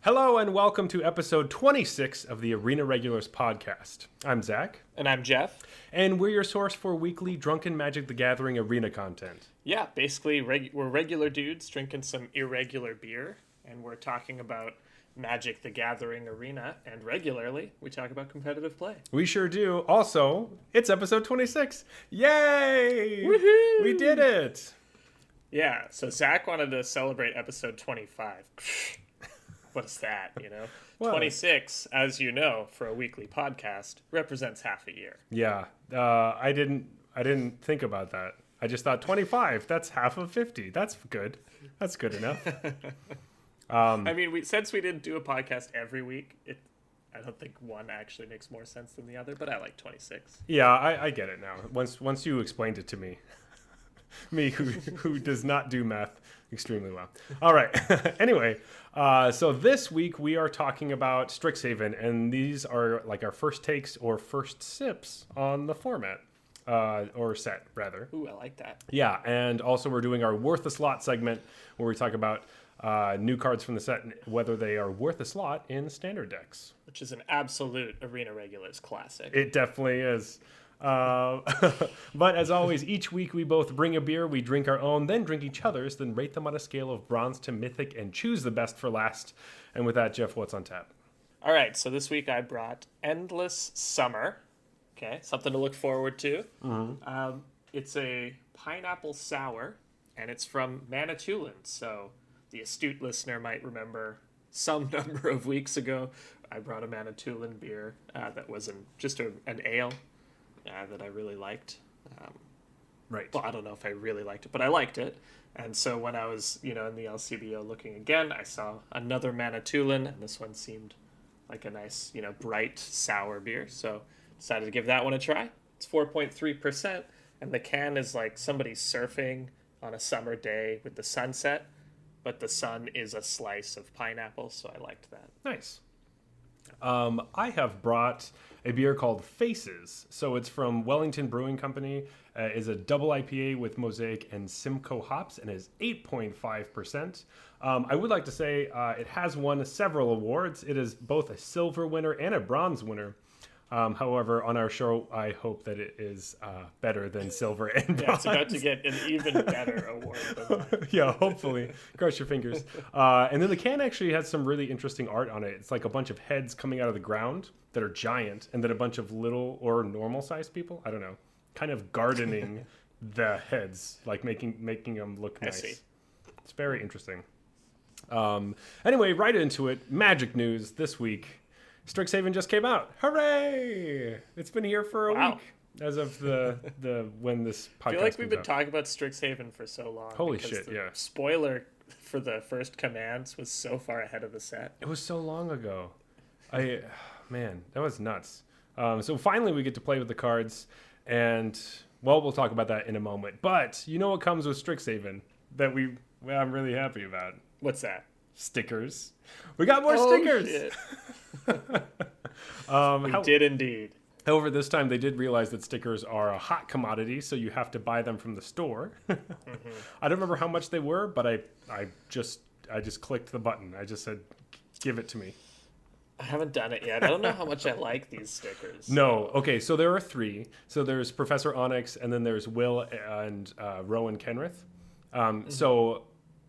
Hello and welcome to episode 26 of the Arena Regulars podcast. I'm Zach. And I'm Jeff. And we're your source for weekly Drunken Magic the Gathering arena content. Yeah, basically we're regular dudes drinking some irregular beer, and we're talking about Magic the Gathering arena, and regularly we talk about competitive play. We sure do. Also, it's episode 26. Yay! Woohoo! We did it! Yeah, so Zach wanted to celebrate episode 25. What is that, Well, 26, as you know, for a weekly podcast, represents half a year. Yeah, I didn't think about that. I just thought 25, that's half of 50. That's good. That's good enough. I mean, since we didn't do a podcast every week, I don't think one actually makes more sense than the other, but I like 26. Yeah, I get it now. Once you explained it to me. Me, who does not do math extremely well. All right. Anyway, so this week we are talking about Strixhaven, and these are like our first takes or first sips on the format, or set, rather. Ooh, I like that. Yeah, and also we're doing our Worth a Slot segment, where we talk about new cards from the set, and whether they are worth a slot in standard decks. Which is an absolute Arena Regulars classic. It definitely is. But as always, each week we both bring a beer, we drink our own, then drink each other's, then rate them on a scale of bronze to mythic and choose the best for last. And with that, Jeff, what's on tap? All right, so this week I brought Endless Summer. Okay, something to look forward to. Mm-hmm. It's a pineapple sour, and it's from Manitoulin. So the astute listener might remember some number of weeks ago, I brought a Manitoulin beer that was just an ale. That I really liked. Right. Well, I don't know if I really liked it, but I liked it. And so when I was, in the LCBO looking again, I saw another Manitoulin, and this one seemed like a nice, bright, sour beer. So decided to give that one a try. It's 4.3%, and the can is like somebody surfing on a summer day with the sunset, but the sun is a slice of pineapple, so I liked that. Nice. I have brought a beer called Faces. So it's from Wellington Brewing Company. Is a double IPA with Mosaic and Simcoe hops and is 8.5%. I would like to say it has won several awards. It is both a silver winner and a bronze winner. However, on our show, I hope that it is better than silver and bronze. Yeah, it's about to get an even better award than mine. Yeah, hopefully. Cross your fingers. And then the can actually has some really interesting art on it. It's like a bunch of heads coming out of the ground that are giant, and then a bunch of little or normal-sized people, I don't know, kind of gardening the heads, like making them look nice. I see. It's very interesting. Anyway, right into it. Magic news this week. Strixhaven just came out. Hooray! It's been here for a week as of the when this podcast I feel like we've been out. talking about Strixhaven for so long. Holy shit, yeah. Spoiler for the first commands was so far ahead of the set. It was so long ago. Man, that was nuts. So finally we get to play with the cards, and we'll talk about that in a moment. But you know what comes with Strixhaven that I'm really happy about? What's that? Stickers. We got more stickers. Shit. We did indeed. However, this time they did realize that stickers are a hot commodity, so you have to buy them from the store. Mm-hmm. I don't remember how much they were, but I just clicked the button. I just said, "Give it to me." I haven't done it yet. I don't know how much I like these stickers. No. Okay, so there are three. So there's Professor Onyx, and then there's Will and Rowan Kenrith. So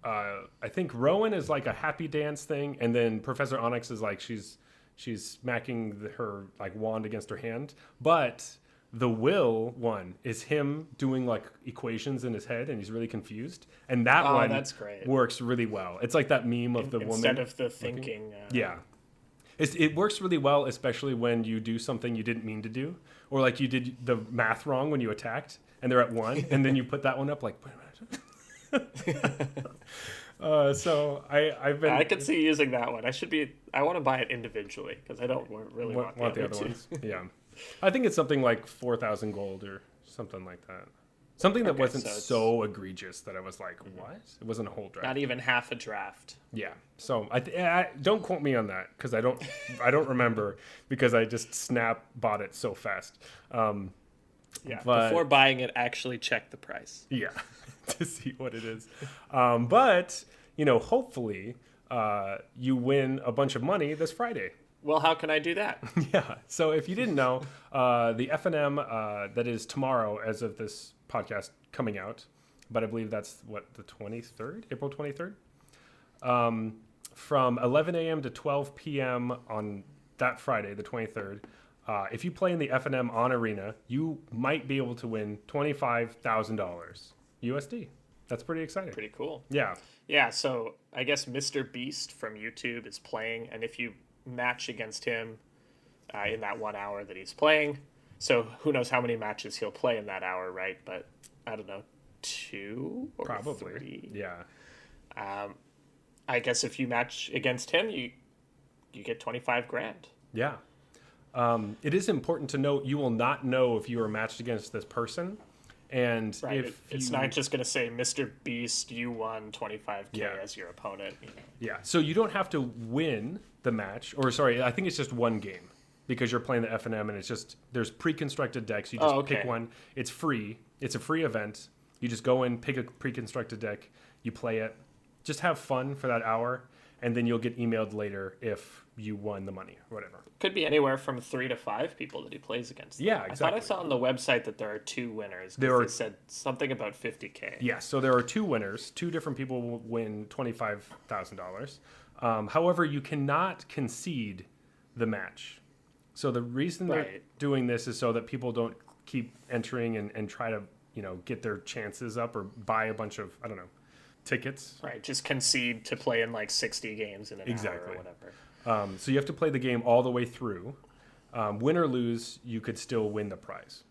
I think Rowan is like a happy dance thing, and then Professor Onyx is like she's smacking her like wand against her hand. But the Will one is him doing like equations in his head, and he's really confused. And that one that's great. Works really well. It's like that meme of the woman instead of the thinking. Yeah. It works really well, especially when you do something you didn't mean to do, or like you did the math wrong when you attacked, and they're at 1, and then you put that one up like. So I've been. I could see using that one. I want to buy it individually because I don't really want the other ones. Yeah, I think it's something like 4,000 gold or something like that. Something that wasn't so egregious that I was like, what? It wasn't a whole draft. Not even half a draft. Yeah. So I don't quote me on that because I don't remember because I just bought it so fast. Yeah. Before buying it, actually check the price. Yeah, to see what it is. But hopefully you win a bunch of money this Friday. Well, how can I do that? Yeah. So if you didn't know, the FNM that is tomorrow, as of this podcast coming out, but I believe that's the 23rd, April 23rd, from 11 a.m. to 12 p.m. on that Friday, the 23rd. If you play in the FNM on Arena, you might be able to win $25,000 USD. That's pretty exciting. Pretty cool. Yeah. Yeah. So I guess Mr. Beast from YouTube is playing, and if you match against him in that 1 hour that he's playing, so who knows how many matches he'll play in that hour, right? But I don't know, 2 or Probably. 3. Yeah. I guess if you match against him, you get 25 grand. Yeah. It is important to note you will not know if you are matched against this person. And right. if it's not just going to say, Mr. Beast, you won 25K as your opponent. You know? Yeah. So you don't have to win the match. Or sorry, I think it's just one game. Because you're playing the FNM and it's just, there's pre-constructed decks. You just pick one. It's free. It's a free event. You just go in, pick a pre-constructed deck. You play it. Just have fun for that hour. And then you'll get emailed later if you won the money or whatever. Could be anywhere from 3 to 5 people that he plays against. Yeah, exactly. I thought I saw on the website that there are 2 winners. They said something about 50K. Yeah, so there are 2 winners. 2 different people will win $25,000. However, you cannot concede the match. So the reason they're doing this is so that people don't keep entering and try to, get their chances up or buy a bunch of, tickets. Right, just concede to play in like 60 games in an hour or whatever. So you have to play the game all the way through. Win or lose, you could still win the prize.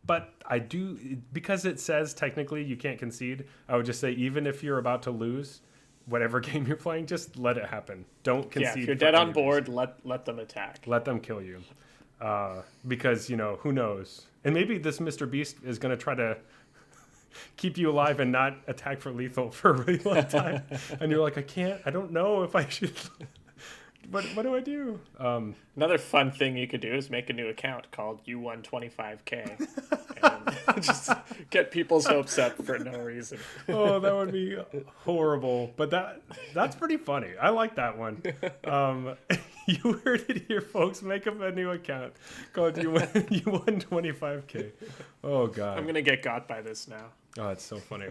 But I do, because it says technically you can't concede, I would just say even if you're about to lose whatever game you're playing, just let it happen. Don't concede. Yeah, if you're dead on board, let them attack. Let them kill you. Because, who knows? And maybe this Mr. Beast is going to try to keep you alive and not attack for lethal for a really long time. And you're like, I don't know if I should. What do I do? Another fun thing you could do is make a new account called You Won 25K and just get people's hopes up for no reason. Oh, that would be horrible. But that's pretty funny. I like that one. You heard it here, folks. Make up a new account called You Won 25K. Oh, God. I'm going to get got by this now. Oh, it's so funny.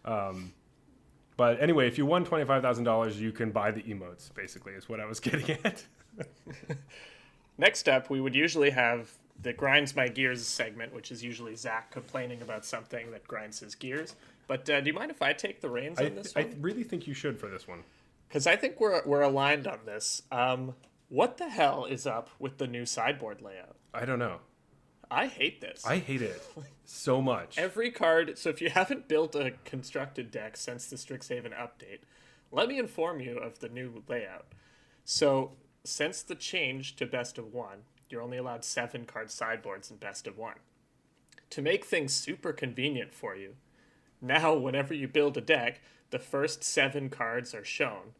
But anyway, if you won $25,000, you can buy the emotes, basically, is what I was getting at. Next up, we would usually have the Grinds My Gears segment, which is usually Zach complaining about something that grinds his gears. But do you mind if I take the reins on this one? I really think you should for this one. Because I think we're aligned on this. What the hell is up with the new sideboard layout? I don't know. I hate this. I hate it so much. Every card, so if you haven't built a constructed deck since the Strixhaven update, let me inform you of the new layout. So, since the change to best of 1, you're only allowed 7 card sideboards in best of 1. To make things super convenient for you, now whenever you build a deck, the first 7 cards are shown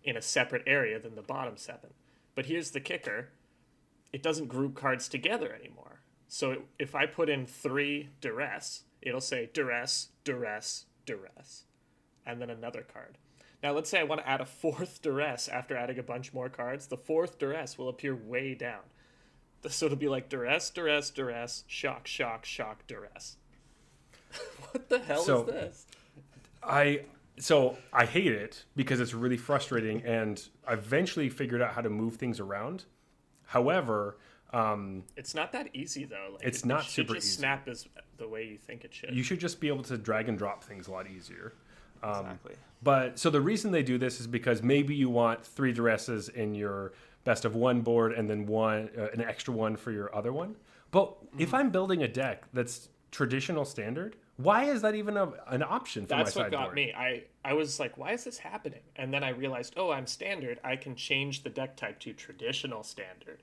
in a separate area than the bottom 7. But here's the kicker, it doesn't group cards together anymore. So if I put in 3 duress, it'll say duress, duress, duress, and then another card. Now let's say I want to add a 4th duress after adding a bunch more cards. The 4th duress will appear way down. So it'll be like duress, duress, duress, shock, shock, shock, duress. What the hell is this? So I hate it because it's really frustrating, and I eventually figured out how to move things around. However, it's not that easy though. Like, it's not super easy. Snap is the way you think it should. You should just be able to drag and drop things a lot easier. Exactly. But so the reason they do this is because maybe you want 3 duresses in your best of 1 board and then an extra one for your other one. But if I'm building a deck that's traditional standard, why is that even an option for my sideboard? That's what got me. I was like, why is this happening? And then I realized, I'm standard. I can change the deck type to traditional standard.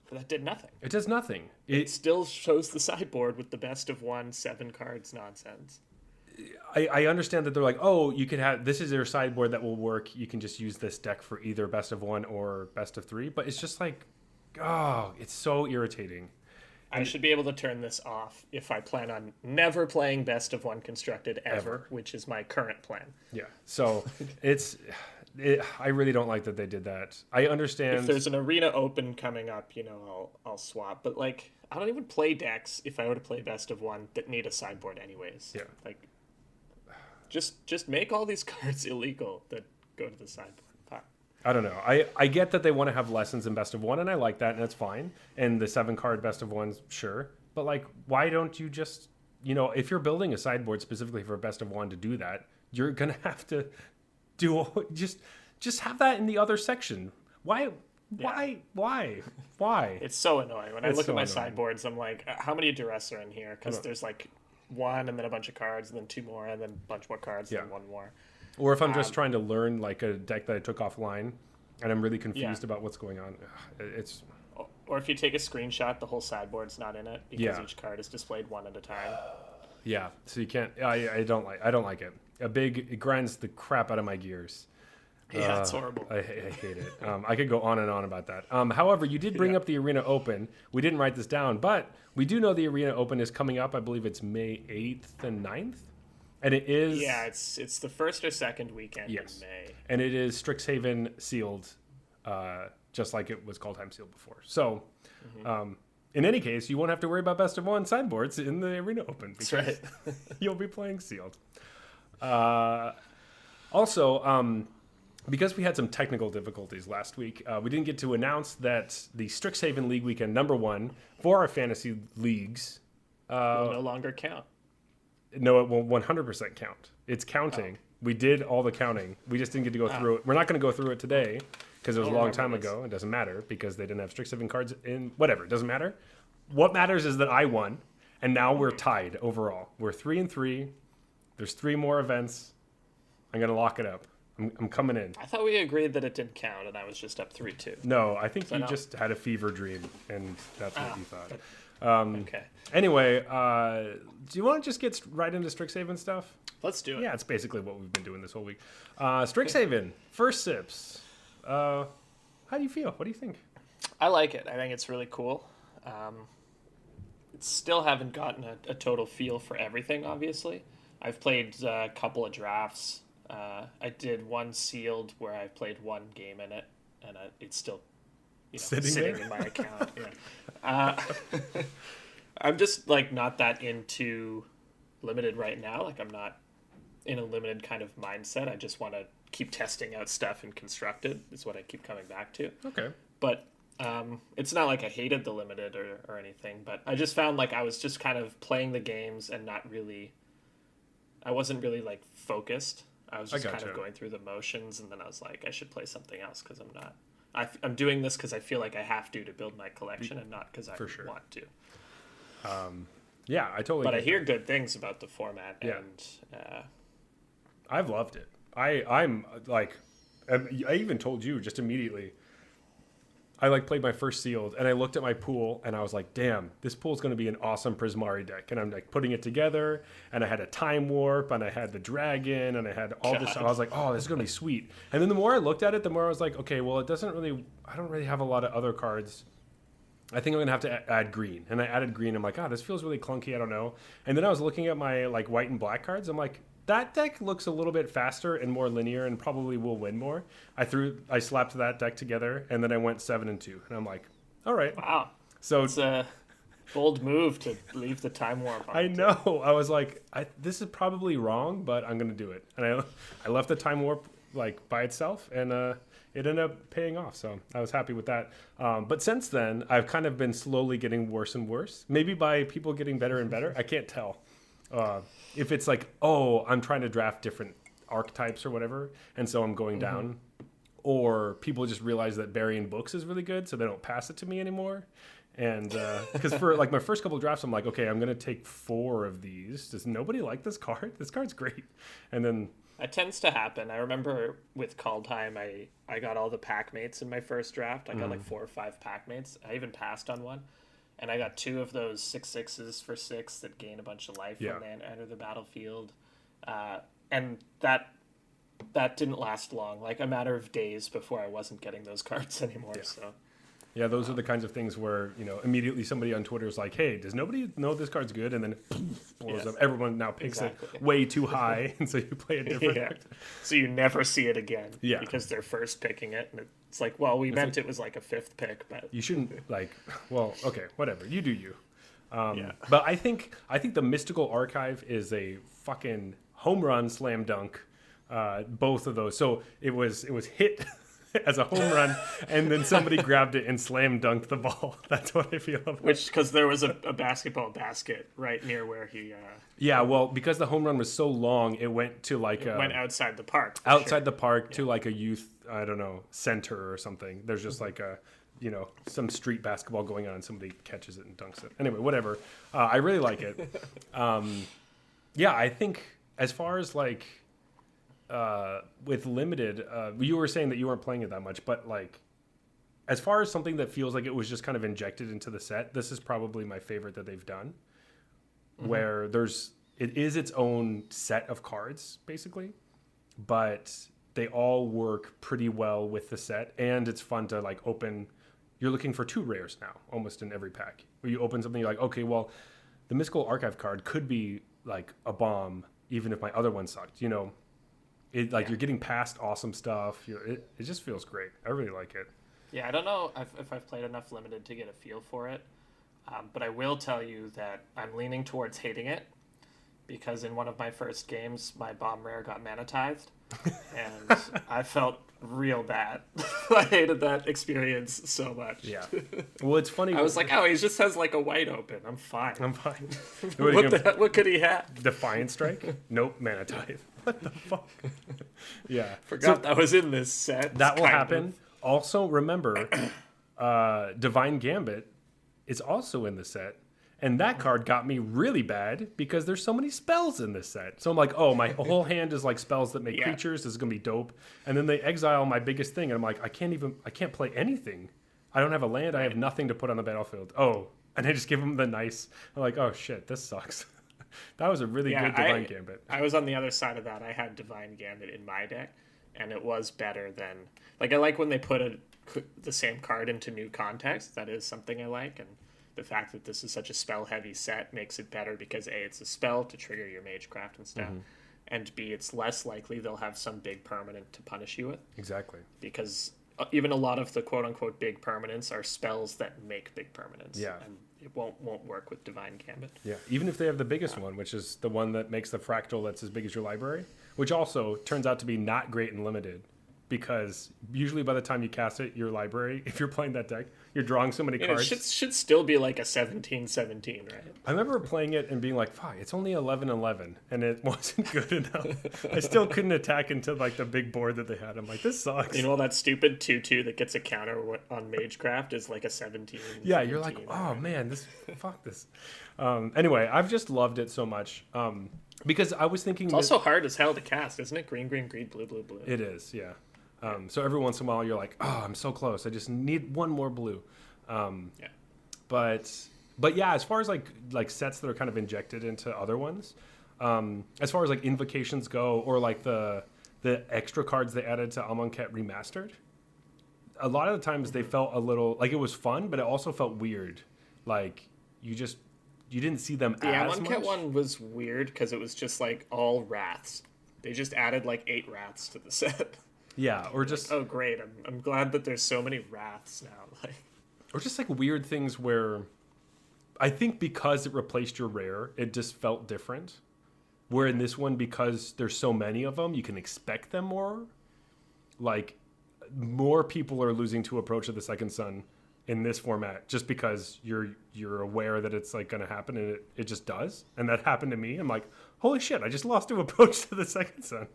But that did nothing. It does nothing. It still shows the sideboard with the best of 1, 7 cards nonsense. I understand that they're like, you could have, this is your sideboard that will work. You can just use this deck for either best of 1 or best of 3. But it's just like, it's so irritating. I should be able to turn this off if I plan on never playing best of 1 constructed ever, which is my current plan. Yeah. So it's I really don't like that they did that. I understand. If there's an arena open coming up, I'll swap. But like, I don't even play decks if I were to play best of one that need a sideboard anyways. Yeah. Like, just make all these cards illegal that go to the sideboard. Fuck. I don't know. I get that they want to have lessons in best of one, and I like that, and that's fine. And the 7-card best of ones, sure. But like, why don't you just, if you're building a sideboard specifically for a best of one to do that, you're gonna have to do just have that in the other section. Why? It's so annoying. When I look at my annoying. sideboards, I'm like, how many duress are in here? Because there's like one and then a bunch of cards and then two more and then a bunch more cards and then one more. Or if I'm just trying to learn like a deck that I took offline and I'm really confused about what's going on, it's... Or if you take a screenshot, the whole sideboard's not in it because each card is displayed one at a time. Yeah, so you can't... I don't like it. It grinds the crap out of my gears. Yeah, it's horrible. I hate it. I could go on and on about that. However, you did bring up the Arena Open. We didn't write this down, but we do know the Arena Open is coming up. I believe it's May 8th and 9th. And it is... Yeah, it's the first or second weekend in May. And it is Strixhaven sealed, just like it was called Time Sealed before. So, in any case, you won't have to worry about best of one sideboards in the Arena Open. That's right. You'll be playing sealed. Also, because we had some technical difficulties last week, we didn't get to announce that the Strixhaven League Weekend #1 for our fantasy leagues will no longer count. No, it will 100% count. It's counting. We did all the counting. We just didn't get to go through it. We're not going to go through it today because it was a long time ago. It doesn't matter because they didn't have Strixhaven cards in. Whatever. It doesn't matter. What matters is that I won, and now we're tied overall. We're 3-3. There's 3 more events. I'm going to lock it up. I'm coming in. I thought we agreed that it didn't count, and I was just up 3-2. No, I think you just had a fever dream, and that's what you thought. Okay. Anyway, do you want to just get right into Strixhaven stuff? Let's do it. Yeah, it's basically what we've been doing this whole week. Strixhaven, first sips. How do you feel? What do you think? I like it. I think it's really cool. Still haven't gotten a total feel for everything, obviously. I've played a couple of drafts. I did one sealed where I played one game in it, and it's still sitting in my account. I'm just like not that into limited right now. Like I'm not in a limited kind of mindset. I just want to keep testing out stuff and constructed is what I keep coming back to. Okay. But it's not like I hated the limited or anything, but I just found like I was just kind of playing the games and I wasn't really like focused. I was just kind of going through the motions, and then I was like, I should play something else because I'm doing this because I feel like I have to build my collection and not because I want to. Yeah, I totally. But I hear good things about the format, and I've loved it. I'm like, I even told you just immediately. I like played my first sealed, and I looked at my pool, and I was like, "Damn, this pool is going to be an awesome Prismari deck." And I'm like putting it together, and I had a time warp, and I had the dragon, and I had all this. I was like, "Oh, this is going to be sweet." And then the more I looked at it, the more I was like, "Okay, well, I don't really have a lot of other cards. I think I'm going to have to add green." And I added green. I'm like, "Oh, this feels really clunky. I don't know." And then I was looking at my like white and black cards. I'm like, that deck looks a little bit faster and more linear and probably will win more. I slapped that deck together, and then I went 7-2. And I'm like, all right. Wow. So it's a bold move to leave the time warp on. I know. I was like, this is probably wrong, but I'm going to do it. And I left the time warp like by itself, and it ended up paying off. So I was happy with that. But since then, I've kind of been slowly getting worse and worse. Maybe by people getting better and better. I can't tell. If it's like, oh, I'm trying to draft different archetypes or whatever, and so I'm going down, or people just realize that burying books is really good, so they don't pass it to me anymore. And because for like my first couple of drafts, I'm like, okay, I'm gonna take 4 of these. Does nobody like this card? This card's great. And then it tends to happen. I remember with Call Time, I got all the pack mates in my first draft. I got like 4 or 5 pack mates. I even passed on one. And I got 2 of those 6/6s for 6 that gain a bunch of life when they enter the battlefield. And that didn't last long, like a matter of days before I wasn't getting those cards anymore. Yeah. So Yeah, those are the kinds of things where, immediately somebody on Twitter is like, hey, does nobody know this card's good? And then blows up. Everyone now picks it way too high, and so you play a different card. So you never see it again. Yeah. Because they're first picking it. And it's like, well, we meant it was like a 5th pick, but... You shouldn't, well, okay, whatever. You do you. But I think the Mystical Archive is a fucking home run slam dunk. Both of those. So it was hit... as a home run, and then somebody grabbed it and slam dunked the ball. That's what I feel about. Which, because there was a basketball basket right near where he... Yeah, well, because the home run was so long, it went to went outside the park. Outside the park to like a youth, I don't know, center or something. There's just like a, some street basketball going on, and somebody catches it and dunks it. Anyway, whatever. I really like it. Yeah, I think as far as like... with limited, you were saying that you weren't playing it that much, but like, as far as something that feels like it was just kind of injected into the set, this is probably my favorite that they've done. Where it is its own set of cards basically, but they all work pretty well with the set, and it's fun to like open. You're looking for 2 rares now, almost in every pack. Where you open something, you're like, okay, well, the Mystical Archive card could be like a bomb, even if my other one sucked. You're getting past awesome stuff. It just feels great. I really like it. Yeah, I don't know if I've played enough limited to get a feel for it, but I will tell you that I'm leaning towards hating it, because in one of my first games, my bomb rare got manatized, and I felt real bad. I hated that experience so much. Yeah. Well, it's funny. I was like, oh, he just has like a white open. I'm fine. What could he have? Defiant Strike? Nope, manatized. What the fuck? Yeah. Forgot that was in this set. That will happen. Also, remember, Divine Gambit is also in the set. And that card got me really bad because there's so many spells in this set. So I'm like, oh, my whole hand is like spells that make creatures. This is going to be dope. And then they exile my biggest thing. And I'm like, I can't play anything. I don't have a land. I have nothing to put on the battlefield. Oh, and I just give them the nice. I'm like, oh, shit, this sucks. That was a really good Divine Gambit. I was on the other side of that. I had Divine Gambit in my deck, and it was better than... Like, I like when they put the same card into new context. That is something I like, and the fact that this is such a spell-heavy set makes it better because, A, it's a spell to trigger your Magecraft and stuff, and B, it's less likely they'll have some big permanent to punish you with. Exactly. Because even a lot of the quote-unquote big permanents are spells that make big permanents. Yeah. And it won't work with Divine Gambit. Yeah, even if they have the biggest one, which is the one that makes the fractal that's as big as your library, which also turns out to be not great and limited, because usually by the time you cast it, your library, if you're playing that deck, you're drawing so many cards. It should still be like a 17-17, right? I remember playing it and being like, fuck, it's only 11-11, and it wasn't good enough. I still couldn't attack into like the big board that they had. I'm like, this sucks. That stupid 2/2 that gets a counter on Magecraft is like a 17. Yeah, you're like, oh man, fuck this. Anyway, I've just loved it so much. Because I was thinking... It's also hard as hell to cast, isn't it? Green, green, green, blue, blue, blue. It is, yeah. So every once in a while you're like, oh, I'm so close. I just need one more blue. But yeah, as far as like sets that are kind of injected into other ones, as far as like invocations go, or like the extra cards they added to Amonkhet Remastered, a lot of the times they felt a little like it was fun, but it also felt weird. Like you didn't see them as much. The Amonkhet one was weird because it was just like all wraths. They just added like 8 wraths to the set. Yeah, or just... Like, oh, great. I'm glad that there's so many wraths now. Like, or just like weird things where I think because it replaced your rare, it just felt different. Where in this one, because there's so many of them, you can expect them more. Like, more people are losing to Approach of the Second Sun in this format just because you're aware that it's like going to happen, and it just does. And that happened to me. I'm like, holy shit, I just lost to Approach to the Second Sun.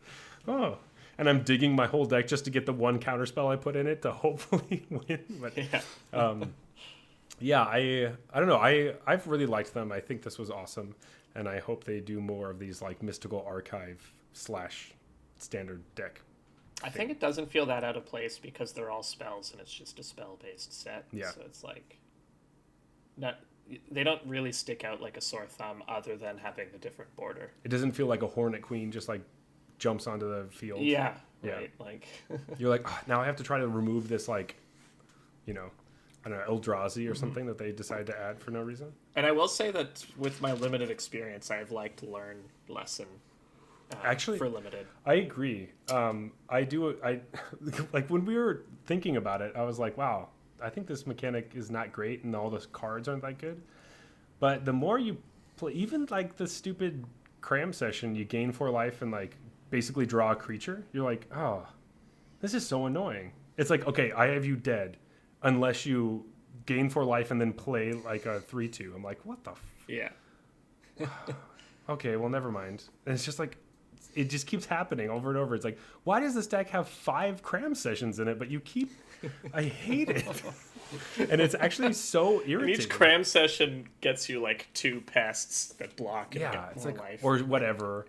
Oh. And I'm digging my whole deck just to get the one counterspell I put in it to hopefully win. But I don't know. I've really liked them. I think this was awesome, and I hope they do more of these like Mystical Archive / standard deck. I think it doesn't feel that out of place because they're all spells and it's just a spell-based set. Yeah. So it's like they don't really stick out like a sore thumb other than having a different border. It doesn't feel like a Hornet Queen just like jumps onto the field. Yeah. Right. Like you're like, oh, now I have to try to remove this, like, I don't know, Eldrazi or something that they decided to add for no reason. And I will say that with my limited experience, I've liked Learn Lesson. Actually, for limited, I agree. I do. I like when we were thinking about it, I was like, wow, I think this mechanic is not great, and all the cards aren't that good. But the more you play, even like the stupid cram session, you gain 4 life and like basically draw a creature. You're like, oh, this is so annoying. It's like, okay, I have you dead, unless you gain 4 life and then play like a 3/2. I'm like, what the? Yeah. Okay, well, never mind. And it's just like, it just keeps happening over and over. It's like, why does this deck have 5 cram sessions in it, but you keep... I hate it. And it's actually so irritating. And each cram session gets you like 2 pests that block and yeah, get it's more like, life. or whatever.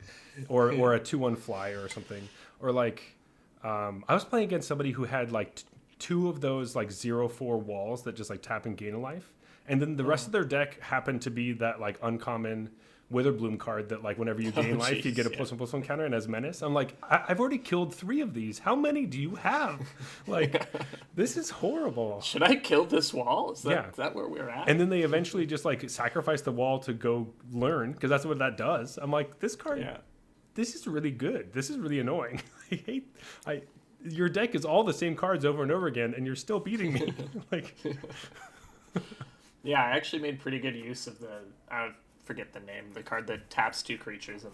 Or a 2/1 flyer or something. Or like, I was playing against somebody who had like 2 of those like 0/4 walls that just like tap and gain a life. And then the rest of their deck happened to be that like uncommon Witherbloom card that like whenever you gain life you get a +1/+1 counter and as menace. I'm like, I've already killed 3 of these. How many do you have? Like, this is horrible. Should I kill this wall? Is that where we're at? And then they eventually just like sacrifice the wall to go learn, because that's what that does. I'm like, this card, this is really good. This is really annoying. Your deck is all the same cards over and over again, and you're still beating me. Like, yeah, I actually made pretty good use of I forget the name, the card that taps 2 creatures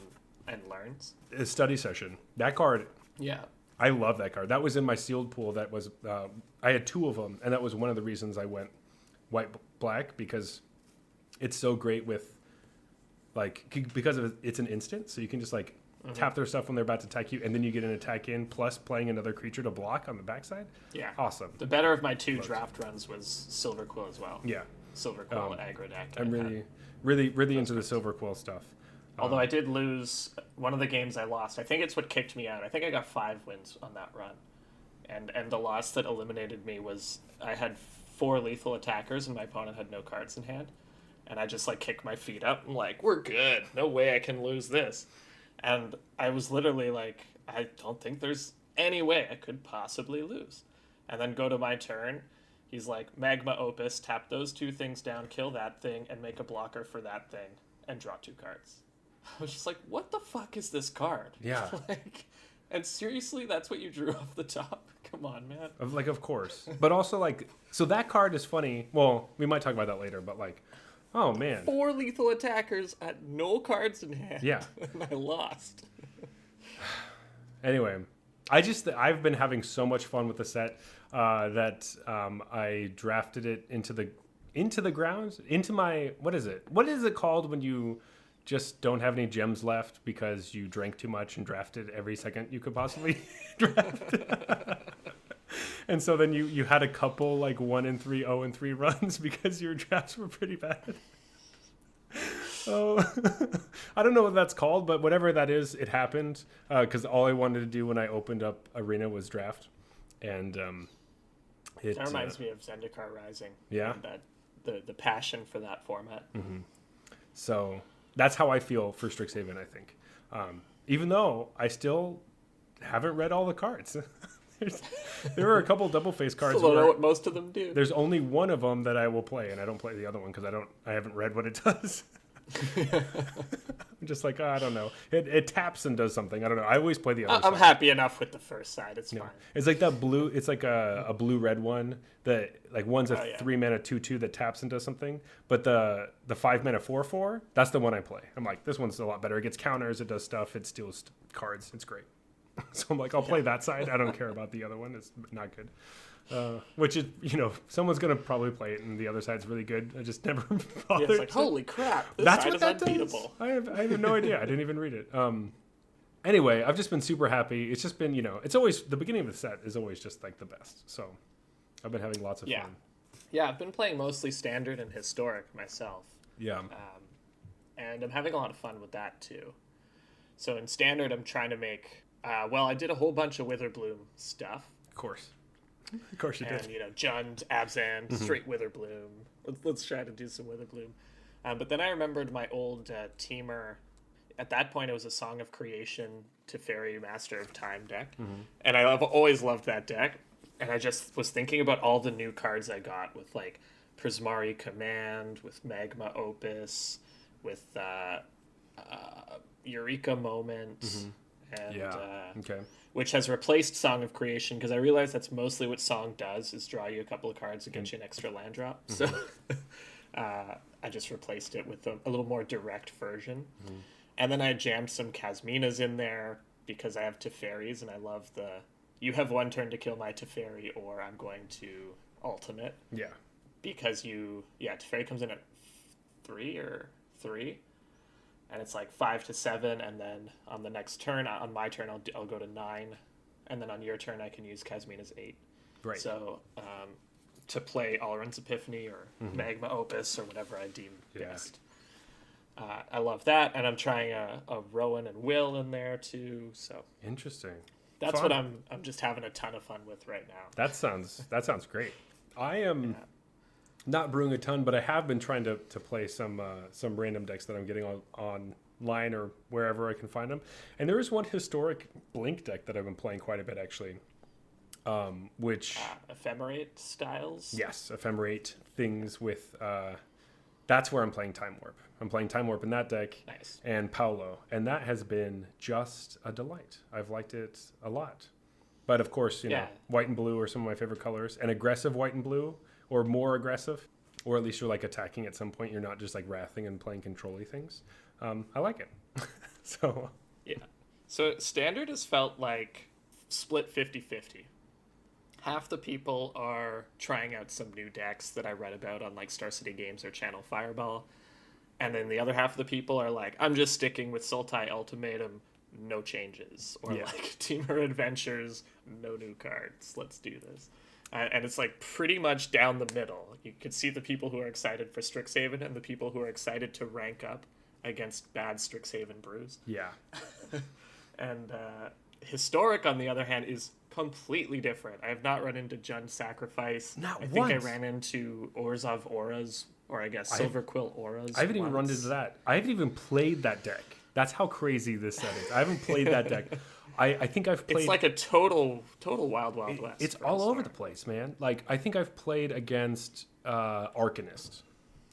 and learns. A study session. That card. Yeah. I love that card. That was in my sealed pool. That was I had 2 of them, and that was one of the reasons I went white-black, because it's so great with like, because of it's an instant, so you can just like tap their stuff when they're about to attack you, and then you get an attack in plus playing another creature to block on the backside. Yeah, awesome. The better of my 2 draft runs was Silver Quill as well. Yeah, Silver Quill aggro deck. I'm really into the Silver Quill stuff. Although I did lose one of the games I lost. I think it's what kicked me out. I think I got 5 wins on that run. And the loss that eliminated me was I had 4 lethal attackers and my opponent had no cards in hand. And I just like kicked my feet up. I'm like, we're good. No way I can lose this. And I was literally like, I don't think there's any way I could possibly lose. And then go to my turn. He's like, Magma Opus, tap those 2 things down, kill that thing, and make a blocker for that thing, and draw 2 cards. I was just like, what the fuck is this card? Yeah. Like, and seriously, that's what you drew off the top? Come on, man. Of course. But also, like, so that card is funny. Well, we might talk about that later, but like, oh man. 4 lethal attackers at no cards in hand. Yeah. And I lost. Anyway, I've been having so much fun with the set that I drafted it into the grounds, into my, what is it called when you just don't have any gems left because you drank too much and drafted every second you could possibly draft? And so then you had a couple like 1-3, 0-3 runs because your drafts were pretty bad. Oh, I don't know what that's called, but whatever that is, it happened because all I wanted to do when I opened up Arena was draft, and that reminds me of Zendikar Rising. Yeah, the passion for that format. Mm-hmm. So that's how I feel for Strixhaven, I think. Even though I still haven't read all the cards. There are a couple double face cards. I don't know what most of them do. There's only one of them that I will play, and I don't play the other one because I haven't read what it does. I'm just like, I don't know. It taps and does something. I don't know. I always play the other I'm side. happy enough with the first side. It's fine. It's like that blue. It's like a blue-red one that like one's a 3-mana 2/2 that taps and does something. But the 5-mana 4/4, that's the one I play. I'm like, this one's a lot better. It gets counters. It does stuff. It steals cards. It's great. So I'm like, I'll play that side. I don't care about the other one. It's not good. Which is, someone's going to probably play it, and the other side's really good. I just never bothered. It's like, holy crap, this That's side what is that unbeatable. does? I have no idea. I didn't even read it. Anyway, I've just been super happy. It's just been, it's always, the beginning of the set is always just like the best. So I've been having lots of fun. Yeah, I've been playing mostly Standard and Historic myself. Yeah. And I'm having a lot of fun with that too. So in Standard, I'm trying to make... I did a whole bunch of Witherbloom stuff. Of course you did. And, Jund, Abzan, straight Witherbloom. Let's try to do some Witherbloom. But then I remembered my old Teamer. At that point, it was a Song of Creation to Fairy Master of Time deck. And I've always loved that deck. And I just was thinking about all the new cards I got with like Prismari Command, with Magma Opus, with Eureka Moment, and Okay. which has replaced Song of Creation, because I realized that's mostly what Song does, is draw you a couple of cards and get you an extra land drop. So I just replaced it with a little more direct version. And then I jammed some Kasminas in there because I have Teferis, and I love you have 1 turn to kill my Teferi, or I'm going to ultimate. Yeah. Because Teferi comes in at 3 or 3, and it's like 5 to 7, and then on the next turn, on my turn, I'll go to 9, and then on your turn, I can use Kasmina's 8. Right. So to play Alrund's Epiphany or Magma Opus or whatever I deem best. I love that, and I'm trying a Rowan and Will in there too. So interesting. That's what I'm just having a ton of fun with right now. That sounds great. I am not brewing a ton, but I have been trying to play some random decks that I'm getting online or wherever I can find them. And there is one historic Blink deck that I've been playing quite a bit actually. Which Ephemerate styles. Yes, Ephemerate things with. That's where I'm playing Time Warp. I'm playing Time Warp in that deck. Nice. And Paolo, and that has been just a delight. I've liked it a lot. But of course, you know, white and blue are some of my favorite colors, and aggressive white and blue, or more aggressive, or at least you're like attacking at some point. You're not just like wrathing and playing control-y things. I like it. So Standard has felt like split 50-50. Half the people are trying out some new decks that I read about on like Star City Games or Channel Fireball. And then the other half of the people are like, I'm just sticking with Sultai Ultimatum, no changes. Or like Teamer Adventures, no new cards. Let's do this. And it's like pretty much down the middle. You could see the people who are excited for Strixhaven and the people who are excited to rank up against bad Strixhaven brews. Yeah. And Historic, on the other hand, is completely different. I have not run into Jund Sacrifice. I think I ran into Orzhov Auras, or I guess Silver Quill Auras. I haven't even run into that. I haven't even played that deck. That's how crazy this set is. I haven't played that deck. I think I've played... It's like a total Wild West. It's all over the place, man. Like, I think I've played against Arcanist,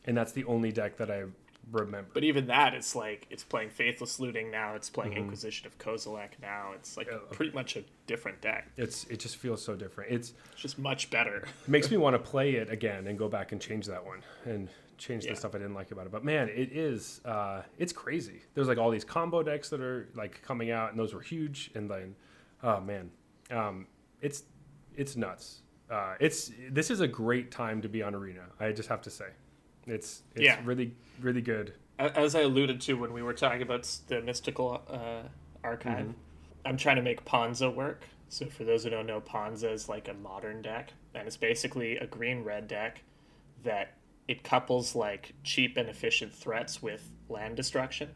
and that's the only deck that I remember. But even that, it's like, it's playing Faithless Looting now, it's playing Inquisition of Kozilek now, it's like pretty much a different deck. It just feels so different. It's just much better. It makes me want to play it again and go back and change that one and change the stuff I didn't like about it. But man, it's crazy. There's like all these combo decks that are like coming out, and those were huge. And then, oh man, it's nuts. This is a great time to be on Arena. I just have to say, it's really, really good. As I alluded to when we were talking about the Mystical Archive, I'm trying to make Ponza work. So for those who don't know, Ponza is like a modern deck, and it's basically a green-red deck that it couples like cheap and efficient threats with land destruction.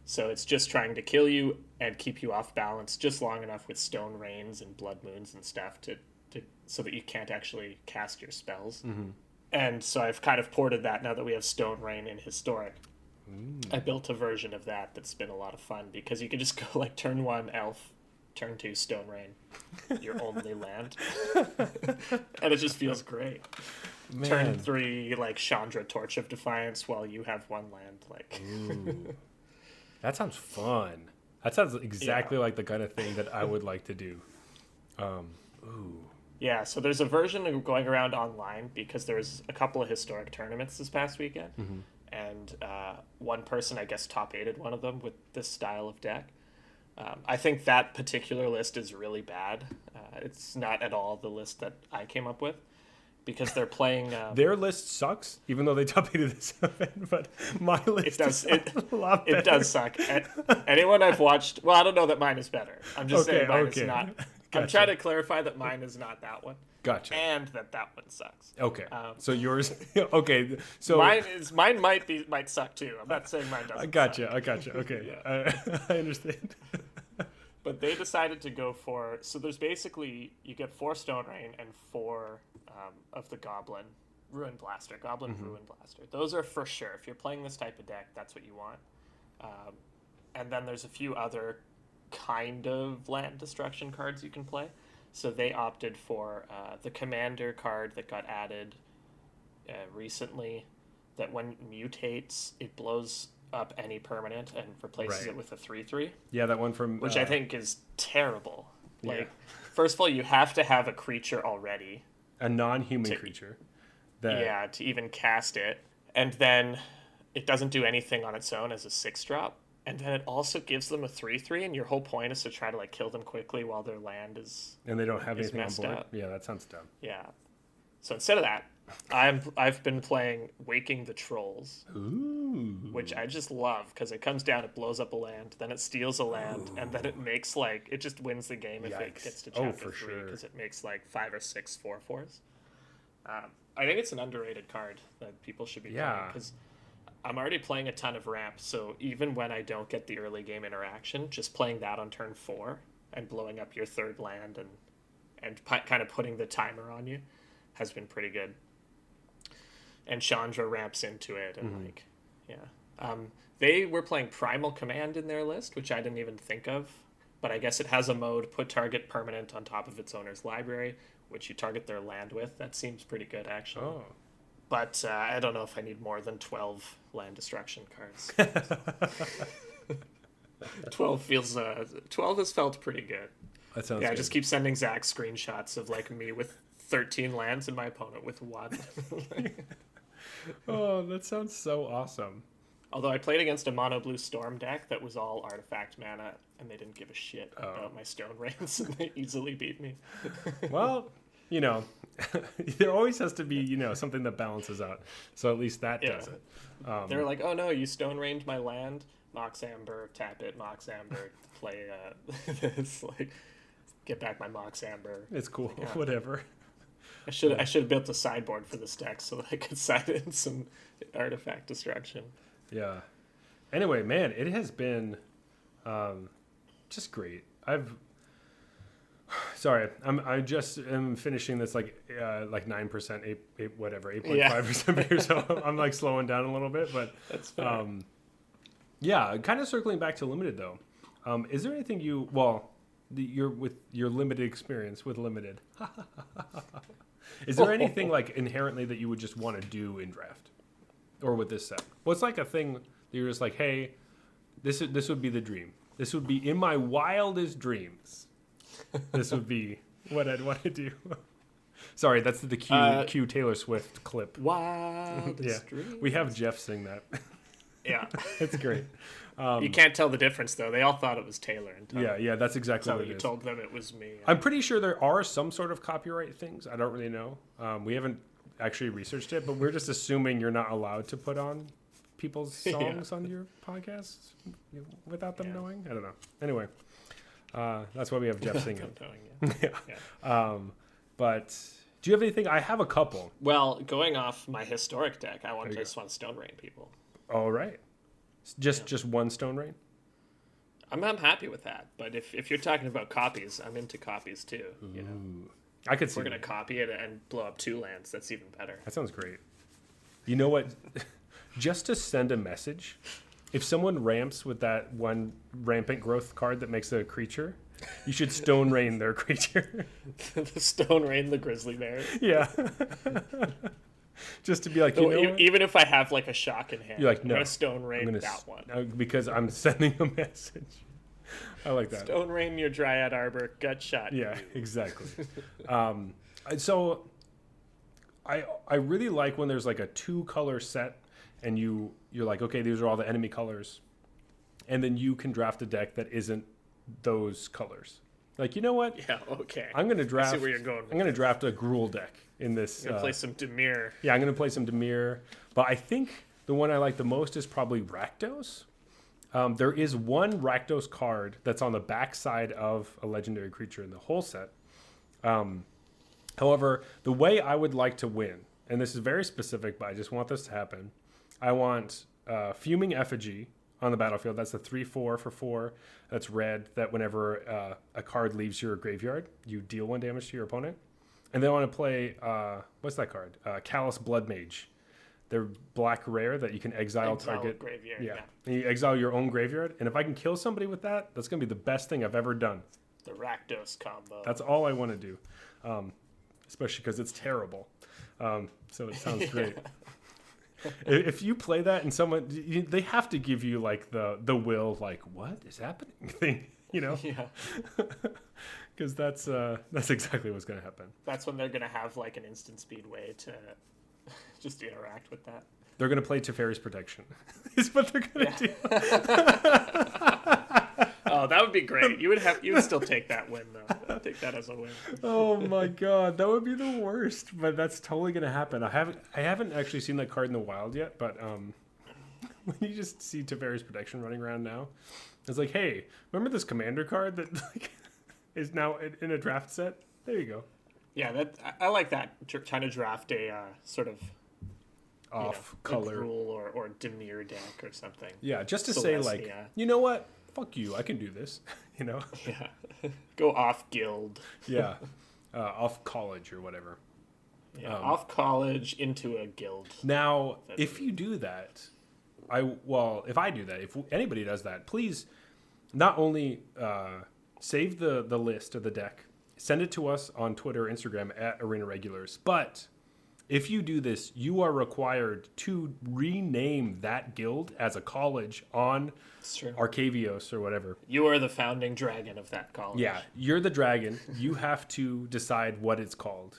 So it's just trying to kill you and keep you off balance just long enough with Stone Rains and Blood Moons and stuff to so that you can't actually cast your spells. And so I've kind of ported that now that we have Stone Rain in Historic. I built a version of that that's been a lot of fun, because you can just go like turn 1 Elf, turn 2 Stone Rain, your only land. And it just feels great. Man. Turn 3 like Chandra Torch of Defiance while you have 1 land. Like that sounds fun. That sounds exactly like the kind of thing that I would like to do. Yeah, so there's a version going around online because there's a couple of historic tournaments this past weekend. And one person, I guess, top 8'd one of them with this style of deck. I think that particular list is really bad. It's not at all the list that I came up with, because they're playing... Their list sucks, even though they top 8'd this event, but my list is a lot better. It does suck. Anyone I've watched... Well, I don't know that mine is better. I'm just saying mine is not... Gotcha. I'm trying to clarify that mine is not that one. Gotcha. And that one sucks. Okay. So yours... Okay. So mine might suck too. I'm not saying mine doesn't. I gotcha. Okay. Yeah. I understand. But they decided to go for... So there's basically... You get 4 Stone Rain and 4 of the Goblin Ruin Blaster. Goblin Ruin Blaster. Those are for sure. If you're playing this type of deck, that's what you want. And then there's a few other kind of land destruction cards you can play. So they opted for the commander card that got added recently, that when mutates, it blows up any permanent and replaces Right. it with a 3/3, Yeah, that one from which I think is terrible. Yeah. Like, first of all, you have to have a creature already. a non-human creature. That Yeah, to even cast it. And then it doesn't do anything on its own as a 6-drop. And then it also gives them a 3/3, and your whole point is to try to like kill them quickly while their land is and they don't have anything on messed board. up. Yeah, that sounds dumb. yeah. So instead of that, I've been playing Waking the Trolls, Ooh. which I just love because it comes down, it blows up a land, then it steals a land, and then it makes like it just wins the game if it Yikes. gets to Oh, chapter for 3 sure. because it makes like 5 or 6 4/4s. I think it's an underrated card that people should be playing Yeah. because I'm already playing a ton of ramp, so even when I don't get the early game interaction, just playing that on turn 4 and blowing up your third land and kind of putting the timer on you has been pretty good. And Chandra ramps into it, and they were playing Primal Command in their list, which I didn't even think of, but I guess it has a mode, put target permanent on top of its owner's library, which you target their land with. That seems pretty good, actually. Oh. But I don't know if I need more than 12 land destruction cards. 12 has felt pretty good. That sounds Yeah, good. I just keep sending Zach screenshots of like me with 13 lands and my opponent with 1. Oh, that sounds so awesome. Although I played against a mono blue storm deck that was all artifact mana, and they didn't give a shit about my stone rains, and they easily beat me. Well, there always has to be, something that balances out. So at least that does it. They were like, "Oh no, you stone rained my land. Mox Amber, tap it. Mox Amber, play this. Like, get back my Mox Amber." It's cool. Whatever. I should have built a sideboard for this deck so that I could side in some artifact destruction. Yeah. Anyway, man, it has been just great. I just am finishing this like 9%, 8.5% beer, so I'm like slowing down a little bit, but That's fair. yeah, kind of circling back to limited though. Is there anything with your limited experience with limited? Is there anything like inherently that you would just want to do in draft, or with this set? What's like a thing that you're just like, hey, this would be the dream. This would be in my wildest dreams. This would be what I'd want to do. Sorry, that's the Q Taylor Swift clip. Wildest dreams. We have Jeff sing that. Yeah. It's great. You can't tell the difference though. They all thought it was Taylor. Until Yeah, that's exactly what it you is. told them it was me. I'm pretty sure there are some sort of copyright things. I don't really know. We haven't actually researched it, but we're just assuming you're not allowed to put on people's songs on your podcasts without them knowing. I don't know. Anyway, that's why we have Jeff singing. Yeah. But do you have anything? I have a couple. Well, going off my historic deck, I just want to Stone Rain people. All right. Just one Stone Rain? I'm happy with that. But if you're talking about copies, I'm into copies too. You know, I could if see we're gonna that. copy it and blow up 2 lands, that's even better. That sounds great. You know what? Just to send a message, if someone ramps with that one rampant growth card that makes a creature, you should Stone Rain their creature. The Stone Rain, the Grizzly Bear. Yeah. Just to be like, what? Even if I have like a shock in hand, You're like, I'm no, gonna Stone Rain that one. Because I'm sending a message. I like that. Stone Rain your Dryad Arbor, gut shot. Yeah, exactly. So I really like when there's like a 2-color set and you're like, okay, these are all the enemy colors, and then you can draft a deck that isn't those colors. Like, you know what? Yeah, okay. I'm gonna draft. I see where you're going with I'm gonna draft a Gruul deck in this. I'm gonna play some Dimir. Yeah, I'm gonna play some Dimir, but I think the one I like the most is probably Rakdos. There is one Rakdos card that's on the back side of a legendary creature in the whole set. However, the way I would like to win, and this is very specific, but I just want this to happen. I want Fuming Effigy on the battlefield. That's a 3/4 for 4. That's red. That whenever a card leaves your graveyard, you deal 1 damage to your opponent. And then I want to play what's that card? Callous Blood Mage. They're black rare that you can exile target Graveyard. Yeah. And you exile your own graveyard. And if I can kill somebody with that, that's gonna be the best thing I've ever done. The Rakdos combo. That's all I want to do, especially because it's terrible. So it sounds great. If you play that and they have to give you like the will, like, what is happening thing, Yeah. Because that's exactly what's going to happen. That's when they're going to have like an instant speed way to just interact with that. They're going to play Teferi's Protection. Is what they're going to do. Oh, that would be great. You would still take that win though. I'd take that as a win. Oh my god, that would be the worst. But that's totally going to happen. I haven't actually seen that card in the wild yet. But when you just see Teferi's Protection running around now, it's like, hey, remember this commander card that like is now in a draft set? There you go. Yeah, I like that. Trying to draft a sort of off-color rule or Dimir deck or something. Yeah, just to say like, you know what? Fuck you. I can do this. Yeah. Go off guild. Yeah. Off college or whatever. Yeah. Off college into a guild. Now, if you do that, if I do that, if anybody does that, please not only save the list of the deck, send it to us on Twitter or Instagram at Arena Regulars, but if you do this, you are required to rename that guild as a college on Arcavios or whatever. You are the founding dragon of that college. Yeah, you're the dragon. You have to decide what it's called.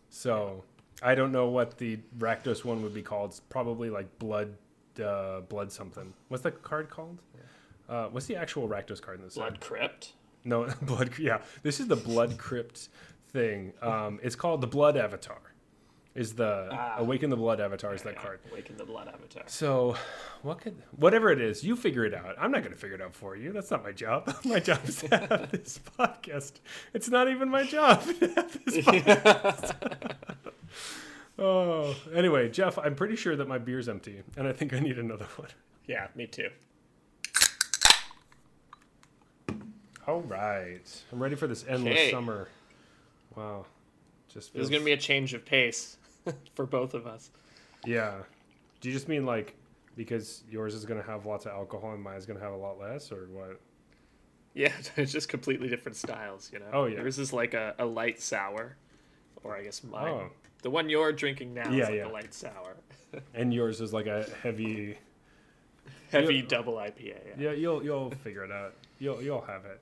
So I don't know what the Rakdos one would be called. It's probably like blood something. What's the card called? What's the actual Rakdos card in this? Blood Crypt? No, blood. Yeah, this is the Blood Crypt thing. It's called the Blood Avatar. Is the Awaken the Blood Avatar is that card. Awaken the Blood Avatar. So whatever it is, you figure it out. I'm not going to figure it out for you. That's not my job. My job is to have this podcast. It's not even my job to have this podcast. Oh, anyway, Jeff, I'm pretty sure that my beer's empty, and I think I need another one. Yeah, me too. All right. I'm ready for this endless summer. Wow. There's going to be a change of pace for both of us. Yeah. Do you just mean like because yours is going to have lots of alcohol and mine's going to have a lot less, or what? Yeah, it's just completely different styles, you know? Oh, yeah. Yours is like a light sour, or I guess mine. Oh. The one you're drinking now is like a light sour. And yours is like a heavy double IPA. Yeah, you'll figure it out. You'll have it.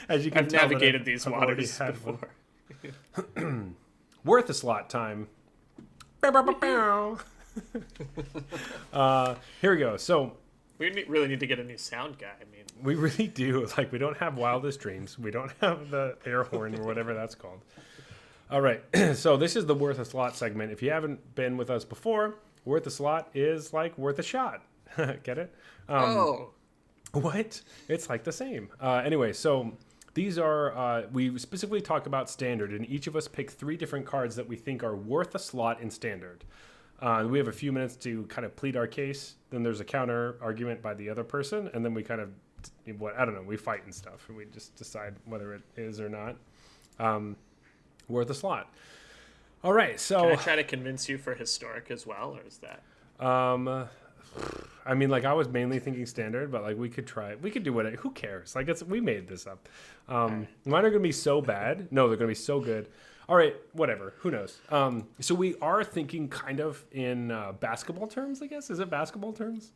As you can I've tell, navigated these waters before. Worth a slot time. Here we go. So we really need to get a new sound guy. I mean, we really do. Like, we don't have Wildest Dreams. We don't have the air horn or whatever that's called. All right. So this is the Worth a Slot segment. If you haven't been with us before, Worth a Slot is like worth a shot. Get it? What? It's like the same. Anyway, so these are, we specifically talk about standard, and each of us pick 3 different cards that we think are worth a slot in standard. We have a few minutes to kind of plead our case. Then there's a counter argument by the other person, and then we kind of, we fight and stuff, and we just decide whether it is or not worth a slot. All right, so... Can I try to convince you for historic as well, or is that... I mean, like, I was mainly thinking standard, but like we could do whatever. Who cares? Like, we made this up. Mine are gonna be so bad. No, they're gonna be so good. All right, whatever. Who knows? So we are thinking kind of in basketball terms, I guess. Is it basketball terms?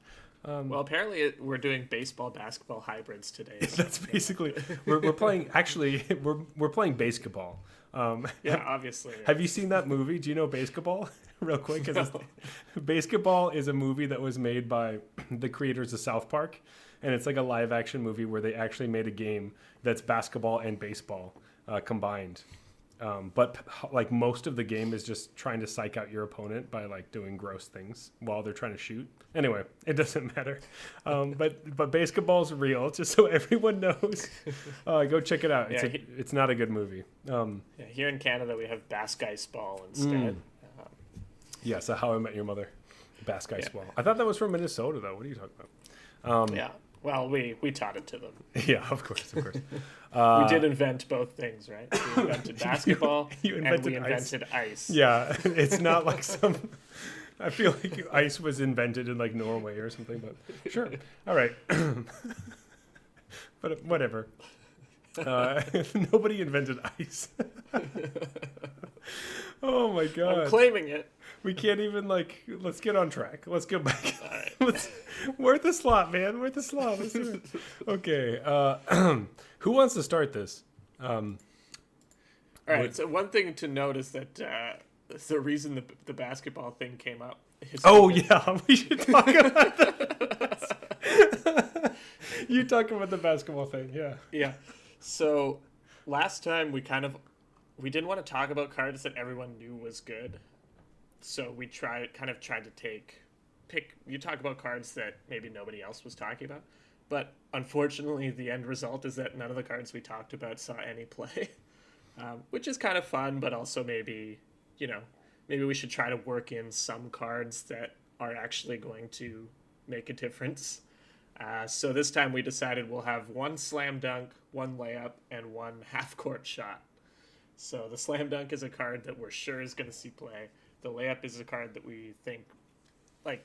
Well, apparently we're doing baseball-basketball hybrids today. So. That's basically we're playing. Actually, we're playing basketball. Yeah, obviously. Have you seen that movie? Do you know Basketball? Real quick, because Basketball is a movie that was made by the creators of South Park, and it's like a live-action movie where they actually made a game that's basketball and baseball combined. But like most of the game is just trying to psych out your opponent by like doing gross things while they're trying to shoot. Anyway, it doesn't matter. But basketball's real, just so everyone knows. Go check it out. It's not a good movie. Here in Canada, we have Baskice Ball instead. Yeah, so How I Met Your Mother, Baskice Ball. I thought that was from Minnesota, though. What are you talking about? Yeah. Well, we taught it to them. Yeah, of course. We did invent both things, right? We invented basketball and we invented ice. Yeah, it's not like some... I feel like ice was invented in like Norway or something, but sure. All right. But whatever. Nobody invented ice. Oh my god. I'm claiming it. We can't even let's get on track. Let's go back. All right. We're at the slot, man. We're at the slot. Let's do it. Okay. Who wants to start this? All right. So one thing to note is that the reason the basketball thing came up. Oh yeah, we should talk about that. You talk about the basketball thing, yeah. Yeah. So last time we didn't want to talk about cards that everyone knew was good. So we tried to pick. You talk about cards that maybe nobody else was talking about, but unfortunately, the end result is that none of the cards we talked about saw any play, which is kind of fun, but also maybe we should try to work in some cards that are actually going to make a difference. So this time we decided we'll have one slam dunk, one layup, and one half-court shot. So the slam dunk is a card that we're sure is going to see play. The layup is a card that we think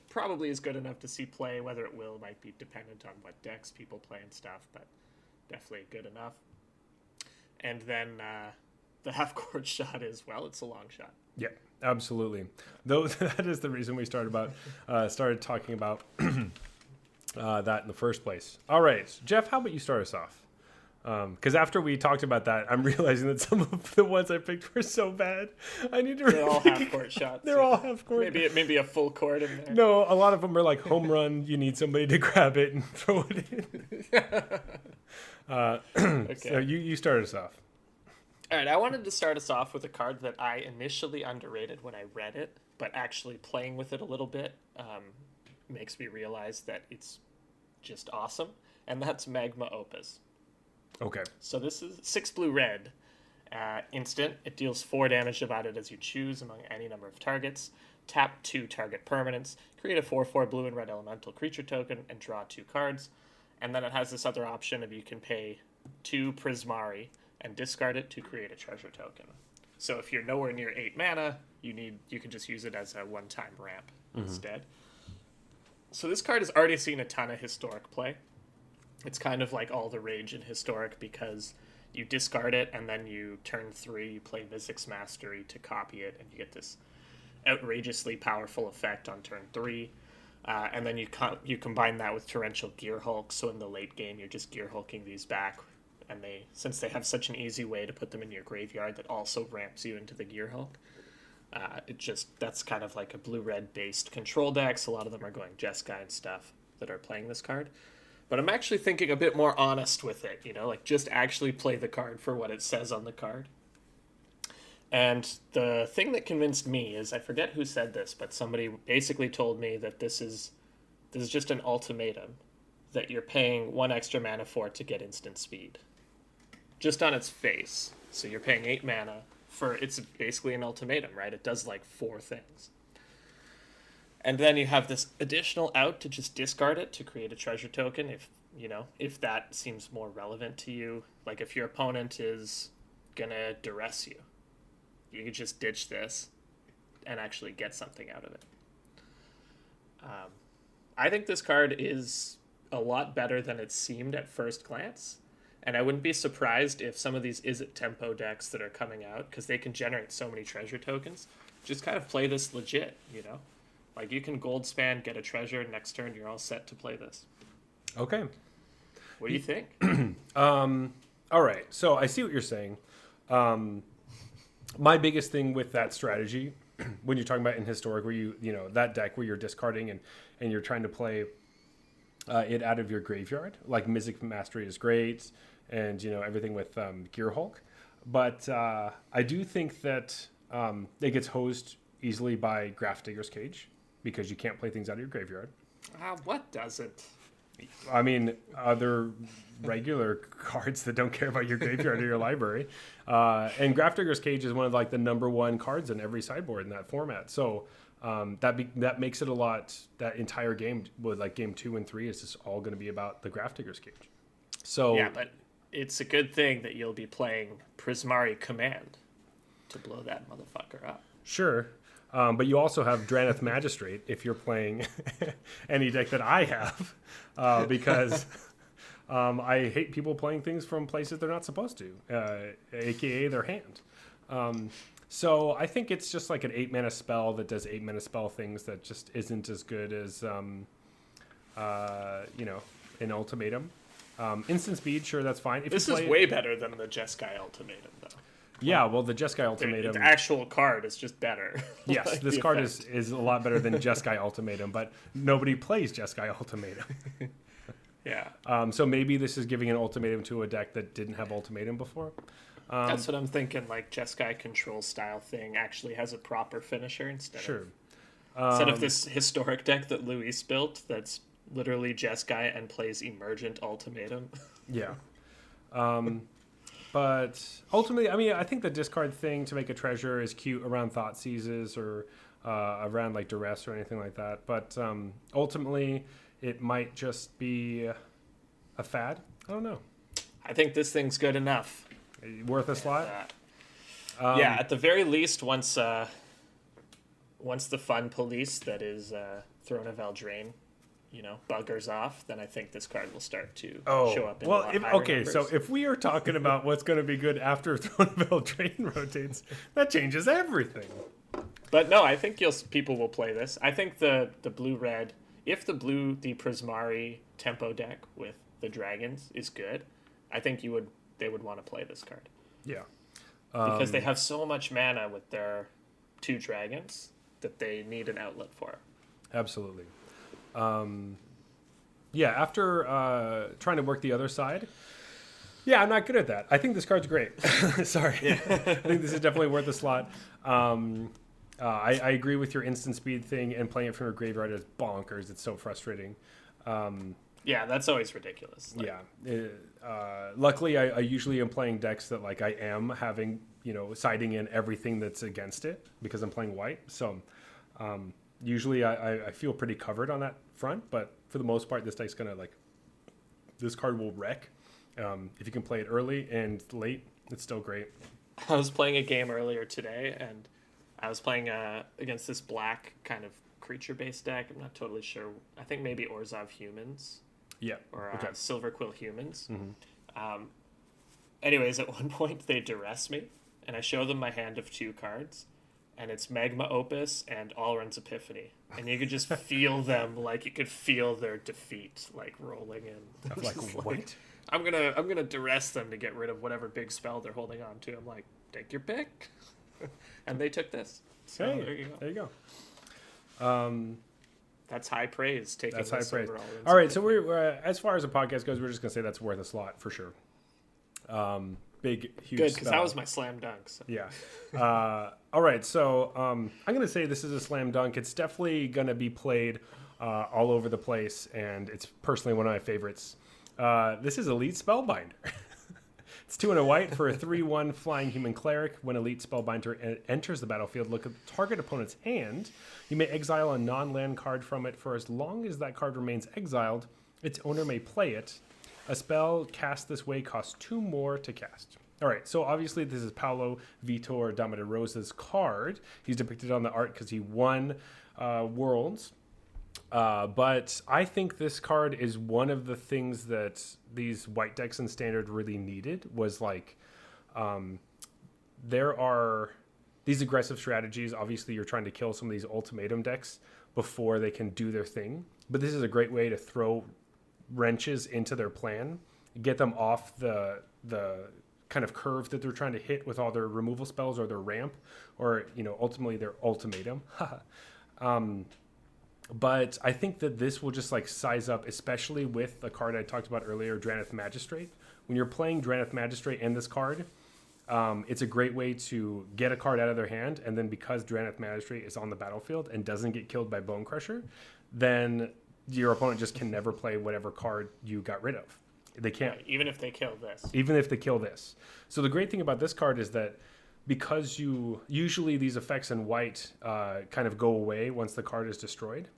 probably is good enough to see play. Whether it will might be dependent on what decks people play and stuff, but definitely good enough. And then the half-court shot is, it's a long shot. Yeah, absolutely. Though that is the reason we started talking about that in the first place. All right, Jeff, how about you start us off? Because after we talked about that, I'm realizing that some of the ones I picked were so bad. I need to. They're all half-court shots. They're all half-court. Maybe a full court in there. No, a lot of them are like home run. You need somebody to grab it and throw it in. Okay. So you start us off. All right, I wanted to start us off with a card that I initially underrated when I read it, but actually playing with it a little bit makes me realize that it's just awesome, and that's Magma Opus. Okay. So this is 6 blue red. Instant. It deals 4 damage divided as you choose among any number of targets. Tap 2 target permanents. Create a 4/4 blue and red elemental creature token and draw 2 cards. And then it has this other option of you can pay 2 Prismari and discard it to create a treasure token. So if you're nowhere near 8 mana, you can just use it as a one-time ramp instead. So this card has already seen a ton of historic play. It's kind of like all the rage in historic because you discard it and then you turn 3, you play Mizzix Mastery to copy it, and you get this outrageously powerful effect on turn 3. And then you combine that with Torrential Gear Hulk, so in the late game you're just Gear Hulking these back, and since they have such an easy way to put them in your graveyard that also ramps you into the Gear Hulk, that's kind of like a blue-red based control decks. A lot of them are going Jeskai and stuff that are playing this card. But I'm actually thinking a bit more honest with it, just actually play the card for what it says on the card. And the thing that convinced me is, I forget who said this, but somebody basically told me that this is just an ultimatum that you're paying 1 extra mana for to get instant speed. Just on its face. So you're paying 8 mana it's basically an ultimatum, right? It does 4 things. And then you have this additional out to just discard it to create a treasure token if that seems more relevant to you. Like if your opponent is gonna duress you, you could just ditch this and actually get something out of it. I think this card is a lot better than it seemed at first glance. And I wouldn't be surprised if some of these Izzet Tempo decks that are coming out, because they can generate so many treasure tokens, just kind of play this legit, Like, you can gold span, get a treasure, next turn you're all set to play this. Okay. What do you think? All right, so I see what you're saying. My biggest thing with that strategy, when you're talking about in Historic, where that deck where you're discarding and you're trying to play it out of your graveyard, like Mizzix Mastery is great, and everything with Gear Hulk, but I do think that it gets hosed easily by Grafdigger's Cage because you can't play things out of your graveyard. What doesn't? I mean, other regular cards that don't care about your graveyard or your library, and Grafdigger's Cage is one of the number 1 cards in every sideboard in that format. So that makes it a lot. That entire game with game 2 and 3 is just all going to be about the Grafdigger's Cage. So yeah, but it's a good thing that you'll be playing Prismari Command to blow that motherfucker up. Sure. But you also have Draneth Magistrate if you're playing any deck that I have, because I hate people playing things from places they're not supposed to, aka their hand. So I think it's just like an 8-mana spell that does 8-mana spell things that just isn't as good as, an ultimatum. Instant speed, sure, that's fine. If This is way better than the Jeskai ultimatum, though. Yeah, well, the Jeskai ultimatum. The actual card is just better. Yes, Like, this card is a lot better than Jeskai ultimatum, but nobody plays Jeskai ultimatum. Yeah. So maybe this is giving an ultimatum to a deck that didn't have ultimatum before. That's what I'm thinking. Like Jeskai control style thing actually has a proper finisher instead of this historic deck that Luis built. That's literally Jeskai and plays Emergent Ultimatum. Yeah. But ultimately, I mean, I think the discard thing to make a treasure is cute around Thought Seizes or around like Duress or anything like that. But ultimately, it might just be a fad. I don't know. I think this thing's good enough. Worth a slot? Yeah, at the very least, once the fun police that is Throne of Eldraine, buggers off, then I think this card will start to show up in a lot higher numbers. So if we are talking about what's going to be good after Throne of Eldraine rotates, that changes everything. But no, I think people will play this. I think the blue-red, if the Prismari tempo deck with the dragons is good, I think they would want to play this card. Yeah. Because they have so much mana with their 2 dragons that they need an outlet for. Absolutely. After trying to work the other side, I'm not good at that. I think this card's great. Sorry. I think this is definitely worth a slot. I agree with your instant speed thing, and playing it from your graveyard is bonkers. It's so frustrating. That's always ridiculous. Luckily, I usually am playing decks that like I am having, siding in everything that's against it because I'm playing white. So usually I feel pretty covered on that front, but for the most part, this deck's gonna this card will wreck. If you can play it early and late, it's still great. I was playing a game earlier today, and I was playing against this black kind of creature-based deck. I'm not totally sure. I think maybe Orzhov Humans. Yeah. Or Silver Quill Humans. Mm-hmm. Anyways, at one point they duress me, and I show them my hand of 2 cards, and it's Magma Opus and Alrund's Epiphany, and you could just feel them, you could feel their defeat, rolling in. I'm like, what? I'm gonna duress them to get rid of whatever big spell they're holding on to. I'm like, take your pick, and they took this. So hey, there you go. That's high praise. That's high praise. All right, so we're as far as the podcast goes, we're just gonna say that's worth a slot for sure. Big, huge. Good, because that was my slam dunk. So. Yeah. All right, so I'm gonna say this is a slam dunk. It's definitely gonna be played all over the place, and it's personally one of my favorites. This is Elite Spellbinder. It's 2 and a white for a 3/1 flying human cleric. When Elite Spellbinder enters the battlefield, look at the target opponent's hand. You may exile a non-land card from it for as long as that card remains exiled. Its owner may play it. A spell cast this way costs 2 more to cast. All right, so obviously this is Paolo Vitor Damaderosa's card. He's depicted on the art because he won Worlds. But I think this card is one of the things that these white decks in Standard really needed was there are these aggressive strategies. Obviously, you're trying to kill some of these ultimatum decks before they can do their thing. But this is a great way to throw wrenches into their plan, get them off the kind of curve that they're trying to hit with all their removal spells or their ramp or, ultimately their ultimatum. But I think that this will just size up, especially with the card I talked about earlier, Drannith Magistrate. When you're playing Drannith Magistrate and this card, it's a great way to get a card out of their hand, and then because Drannith Magistrate is on the battlefield and doesn't get killed by Bone Crusher, then your opponent just can never play whatever card you got rid of. They can't. Right, even if they kill this. Even if they kill this. So the great thing about this card is that because usually these effects in white kind of go away once the card is destroyed.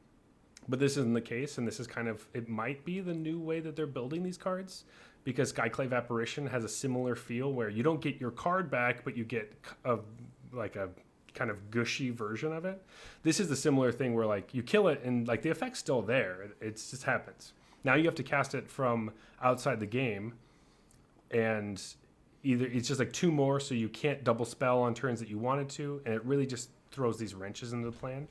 But this isn't the case, and this is it might be the new way that they're building these cards, because Skyclave Apparition has a similar feel where you don't get your card back, but you get a kind of gushy version of it. This is the similar thing where you kill it and the effect's still there. It just happens. Now you have to cast it from outside the game, and either it's just like 2 more, so you can't double spell on turns that you wanted to, and it really just throws these wrenches into the plan.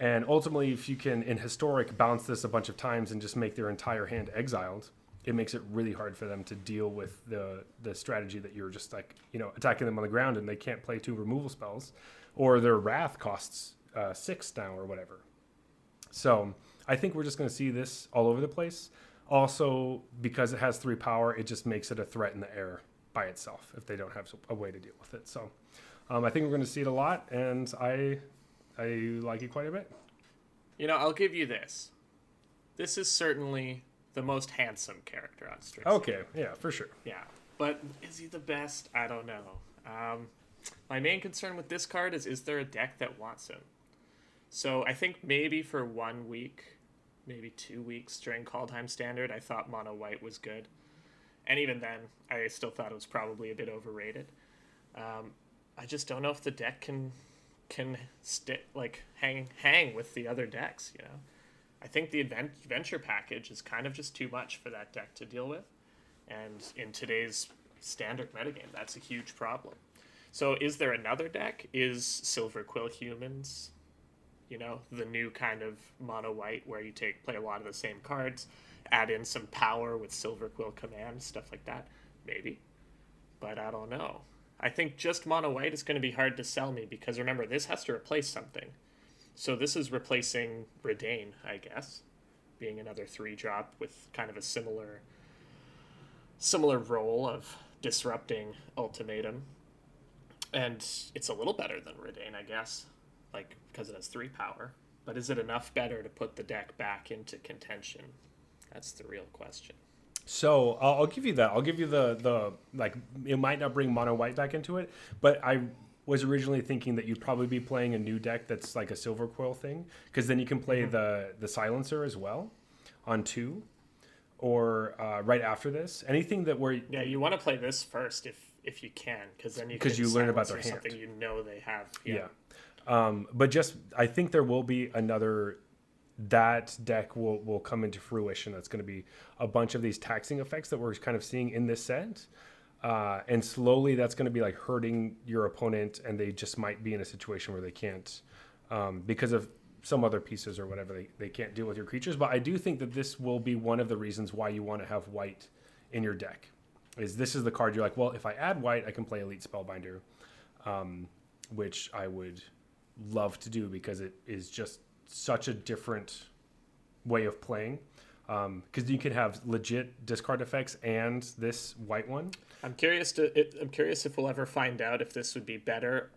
And ultimately, if you can, in Historic, bounce this a bunch of times and just make their entire hand exiled, it makes it really hard for them to deal with the strategy that you're just like, attacking them on the ground and they can't play 2 removal spells, or their Wrath costs 6 now or whatever. So I think we're just going to see this all over the place. Also, because it has 3 power, it just makes it a threat in the air by itself if they don't have a way to deal with it. So I think we're going to see it a lot, and I like it quite a bit. I'll give you this. This is certainly the most handsome character on Strixhaven. Okay, yeah, for sure. Yeah, but is he the best? I don't know. My main concern with this card is there a deck that wants him? So I think maybe for 1 week, maybe 2 weeks during Kaldheim Standard, I thought mono white was good. And even then, I still thought it was probably a bit overrated. I just don't know if the deck can hang with the other decks. I think the adventure package is kind of just too much for that deck to deal with, and in today's standard metagame, that's a huge problem. So is there another deck? Is Silver Quill Humans the new kind of mono white where you play a lot of the same cards, add in some power with Silver Quill Command, stuff like that? Maybe, but I don't know. I think just mono white is going to be hard to sell me, because remember, this has to replace something. So this is replacing Redain, I guess, being another 3-drop with kind of a similar role of disrupting Ultimatum. And it's a little better than Redain, I guess, because it has 3 power. But is it enough better to put the deck back into contention? That's the real question. So I'll give you that. I'll give you the it might not bring mono white back into it, but I was originally thinking that you'd probably be playing a new deck that's like a Silver Quill thing, because then you can play the Silencer as well on 2, or right after this. Anything that you want to play this first if you can, because then you learn about their hand. Something they have. Yeah. But just I think there will be another. That deck will come into fruition. That's going to be a bunch of these taxing effects that we're kind of seeing in this set. And slowly that's going to be hurting your opponent, and they just might be in a situation where they can't, because of some other pieces or whatever, they can't deal with your creatures. But I do think that this will be one of the reasons why you want to have white in your deck. This is the card you're like, well, if I add white, I can play Elite Spellbinder, which I would love to do, because it is just such a different way of playing, because you can have legit discard effects and this white one. I'm curious if we'll ever find out if this would be better,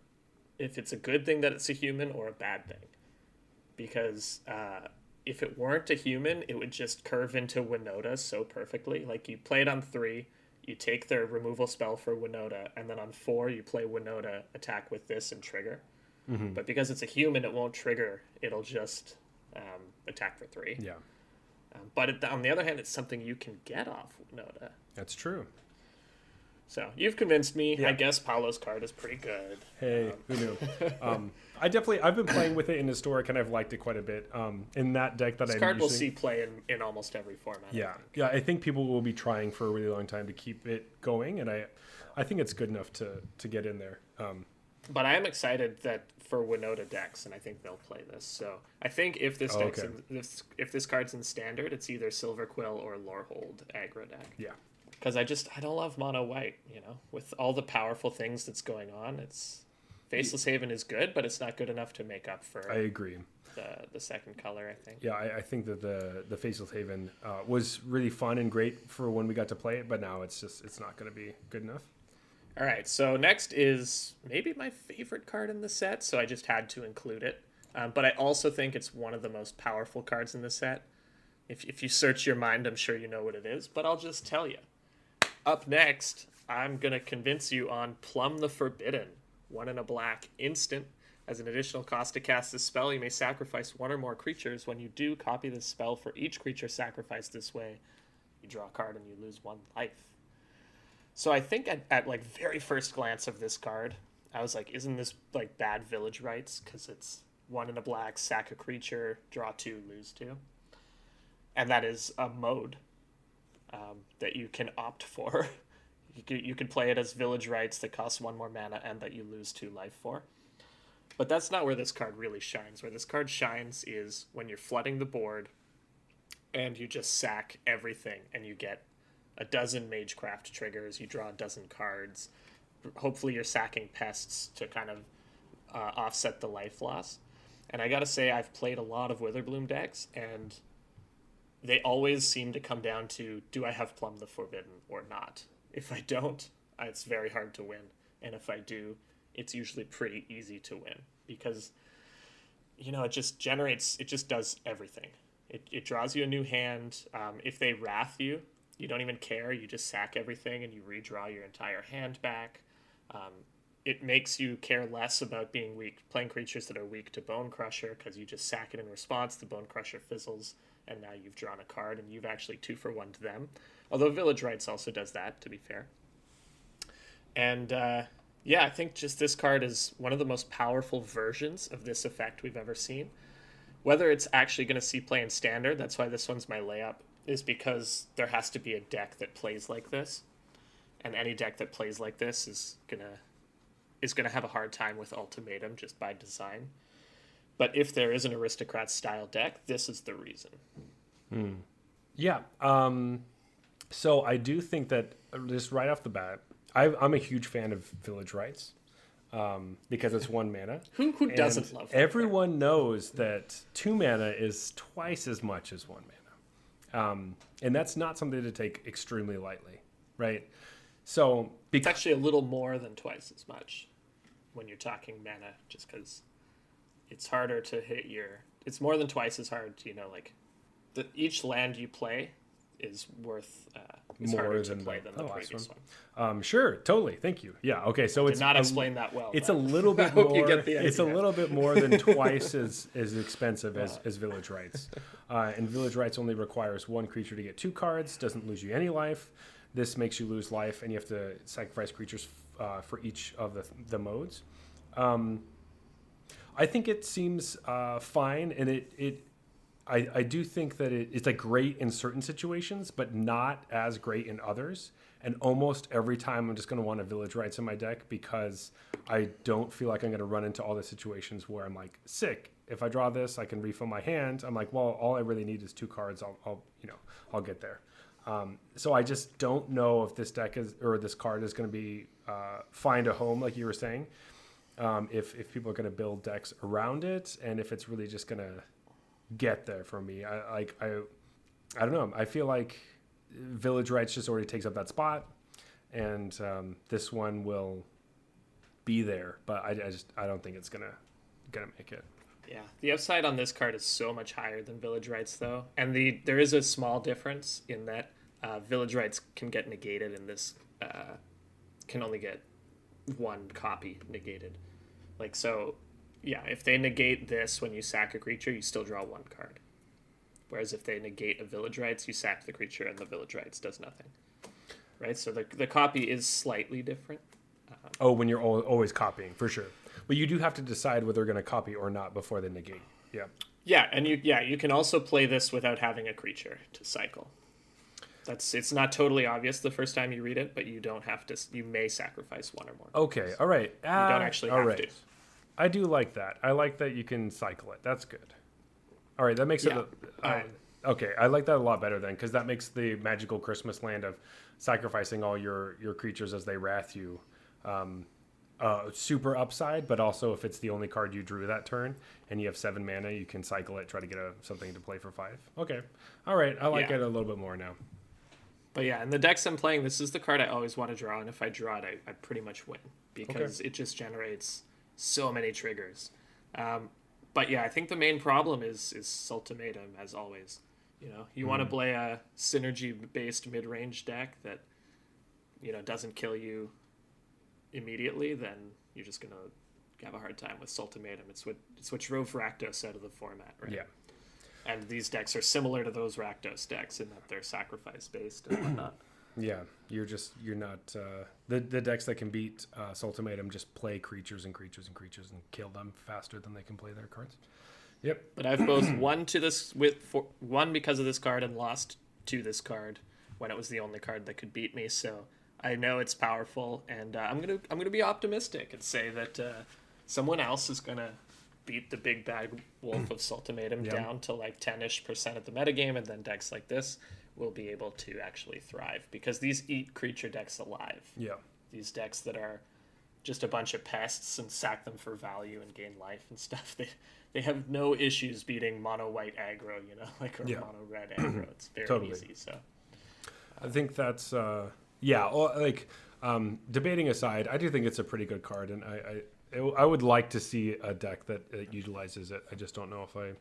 if it's a good thing that it's a human or a bad thing, because if it weren't a human, it would just curve into Winota so perfectly. You play it on 3, you take their removal spell for Winota, and then on 4 you play Winota, attack with this, and trigger. Mm-hmm. But because it's a human, it won't trigger. It'll just attack for 3. Yeah. But on the other hand, it's something you can get off Winota. That's true. So you've convinced me. Yeah. I guess Paolo's card is pretty good. Hey, who knew? I've been playing with it in Historic, and I've liked it quite a bit. In that deck that this card will see play in almost every format. Yeah. I think people will be trying for a really long time to keep it going, and I think it's good enough to get in there. But I am excited that for Winota decks, and I think they'll play this. So I think if this if this card's in Standard, it's either Silver Quill or Lorehold aggro deck. Yeah. Because I don't love mono white. With all the powerful things that's going on, Faceless Haven is good, but it's not good enough to make up for. I agree. The second color, I think. Yeah, I think that the Faceless Haven was really fun and great for when we got to play it, but now it's not going to be good enough. All right, so next is maybe my favorite card in the set, so I just had to include it. But I also think it's one of the most powerful cards in the set. If you search your mind, I'm sure you know what it is, but I'll just tell you. Up next, I'm going to convince you on Plumb the Forbidden. 1 and a black, instant. As an additional cost to cast this spell, you may sacrifice 1 or more creatures. When you do, copy this spell. For each creature sacrificed this way, you draw a card and you lose 1 life. So I think at very first glance of this card, I was like, isn't this bad Village Rites? Because it's 1 and a black, sack a creature, draw 2, lose 2. and that is a mode that you can opt for. You can play it as Village Rites that costs 1 more mana and that you lose 2 life for. But that's not where this card really shines. Where this card shines is when you're flooding the board and you just sack everything and you get a dozen Magecraft triggers, you draw a dozen cards. Hopefully you're sacking pests to kind of offset the life loss. And I gotta say, I've played a lot of Witherbloom decks, and they always seem to come down to, do I have Plumb the Forbidden or not? If I don't, it's very hard to win. And if I do, it's usually pretty easy to win. Because, it just does everything. It draws you a new hand. If they wrath you, you don't even care. You just sack everything and you redraw your entire hand back. It makes you care less about playing creatures that are weak to Bone Crusher, because you just sack it in response. The Bone Crusher fizzles, and now you've drawn a card, and you've actually 2-for-1'd them. Although Village Rites also does that, to be fair. And I think just this card is one of the most powerful versions of this effect we've ever seen. Whether it's actually going to see play in Standard, that's why this one's my layup, is because there has to be a deck that plays like this. And any deck that plays like this is gonna have a hard time with Ultimatum just by design. But if there is an Aristocrat style deck, this is the reason. Yeah. So I do think that just right off the bat, I'm a huge fan of Village Rites because it's 1 mana. Who doesn't love that? Everyone knows that 2 mana is twice as much as 1 mana. And that's not something to take extremely lightly, right? So it's actually a little more than twice as much when you're talking mana, just because it's harder to hit it's more than twice as hard to, each land you play is worth more than the previous one. Sure, totally. Thank you. Yeah. Okay. So it's not explain that well. It's a little bit more. It's a little bit more than twice as expensive as Village Rites. And Village Rites only requires 1 creature to get 2 cards. Doesn't lose you any life. This makes you lose life, and you have to sacrifice creatures for each of the modes. I think it seems fine, and I do think that it's great in certain situations, but not as great in others. And almost every time I'm just going to want a Village Rites in my deck, because I don't feel like I'm going to run into all the situations where I'm like, sick. If I draw this, I can refill my hand. I'm like, well, all I really need is 2 cards. I'll get there. So I just don't know if this card is going to be find a home, like you were saying. If people are going to build decks around it, and if it's really just going to get there for me. I don't know. I feel like Village Rites just already takes up that spot, and this one will be there, but I don't think it's gonna make it. Yeah, the upside on this card is so much higher than Village Rites, though, and there is a small difference in that Village Rites can get negated, and this can only get 1 copy negated. Yeah, if they negate this when you sack a creature, you still draw 1 card. Whereas if they negate a Village Rites, you sack the creature and the Village Rites does nothing. Right? So the copy is slightly different. When you're always copying, for sure. But you do have to decide whether they're going to copy or not before they negate. Yeah. Yeah, and you can also play this without having a creature to cycle. It's not totally obvious the first time you read it, but you don't have to. You may sacrifice 1 or more. Okay, all right. You don't actually have to. I do like that. I like that you can cycle it. That's good. All right, that makes it. Okay, I like that a lot better then, because that makes the magical Christmas land of sacrificing all your creatures as they wrath you super upside. But also, if it's the only card you drew that turn and you have 7 mana, you can cycle it, try to get something to play for 5. Okay, all right, I like it a little bit more now. But yeah, in the decks I'm playing, this is the card I always want to draw, and if I draw it, I pretty much win, because it just generates so many triggers. But yeah, I think the main problem is Ultimatum, as always. You want to play a synergy-based mid-range deck that, doesn't kill you immediately, then you're just going to have a hard time with Ultimatum. It's what drove Rakdos out of the format, right? Yeah. And these decks are similar to those Rakdos decks in that they're sacrifice-based and whatnot. Yeah, you're not the decks that can beat Ultimatum just play creatures and creatures and creatures and kill them faster than they can play their cards. Yep. But I've both won because of this card and lost to this card when it was the only card that could beat me. So I know it's powerful, and I'm gonna be optimistic and say that someone else is gonna beat the big bad wolf of Sultimatum down to like 10-ish% of the metagame, and then decks like this will be able to actually thrive because these eat creature decks alive. Yeah. These decks that are just a bunch of pests and sack them for value and gain life and stuff. They have no issues beating mono white aggro, or mono red aggro. It's very easy. So I think that's debating aside, I do think it's a pretty good card, and I would like to see a deck that utilizes it. I just don't know if I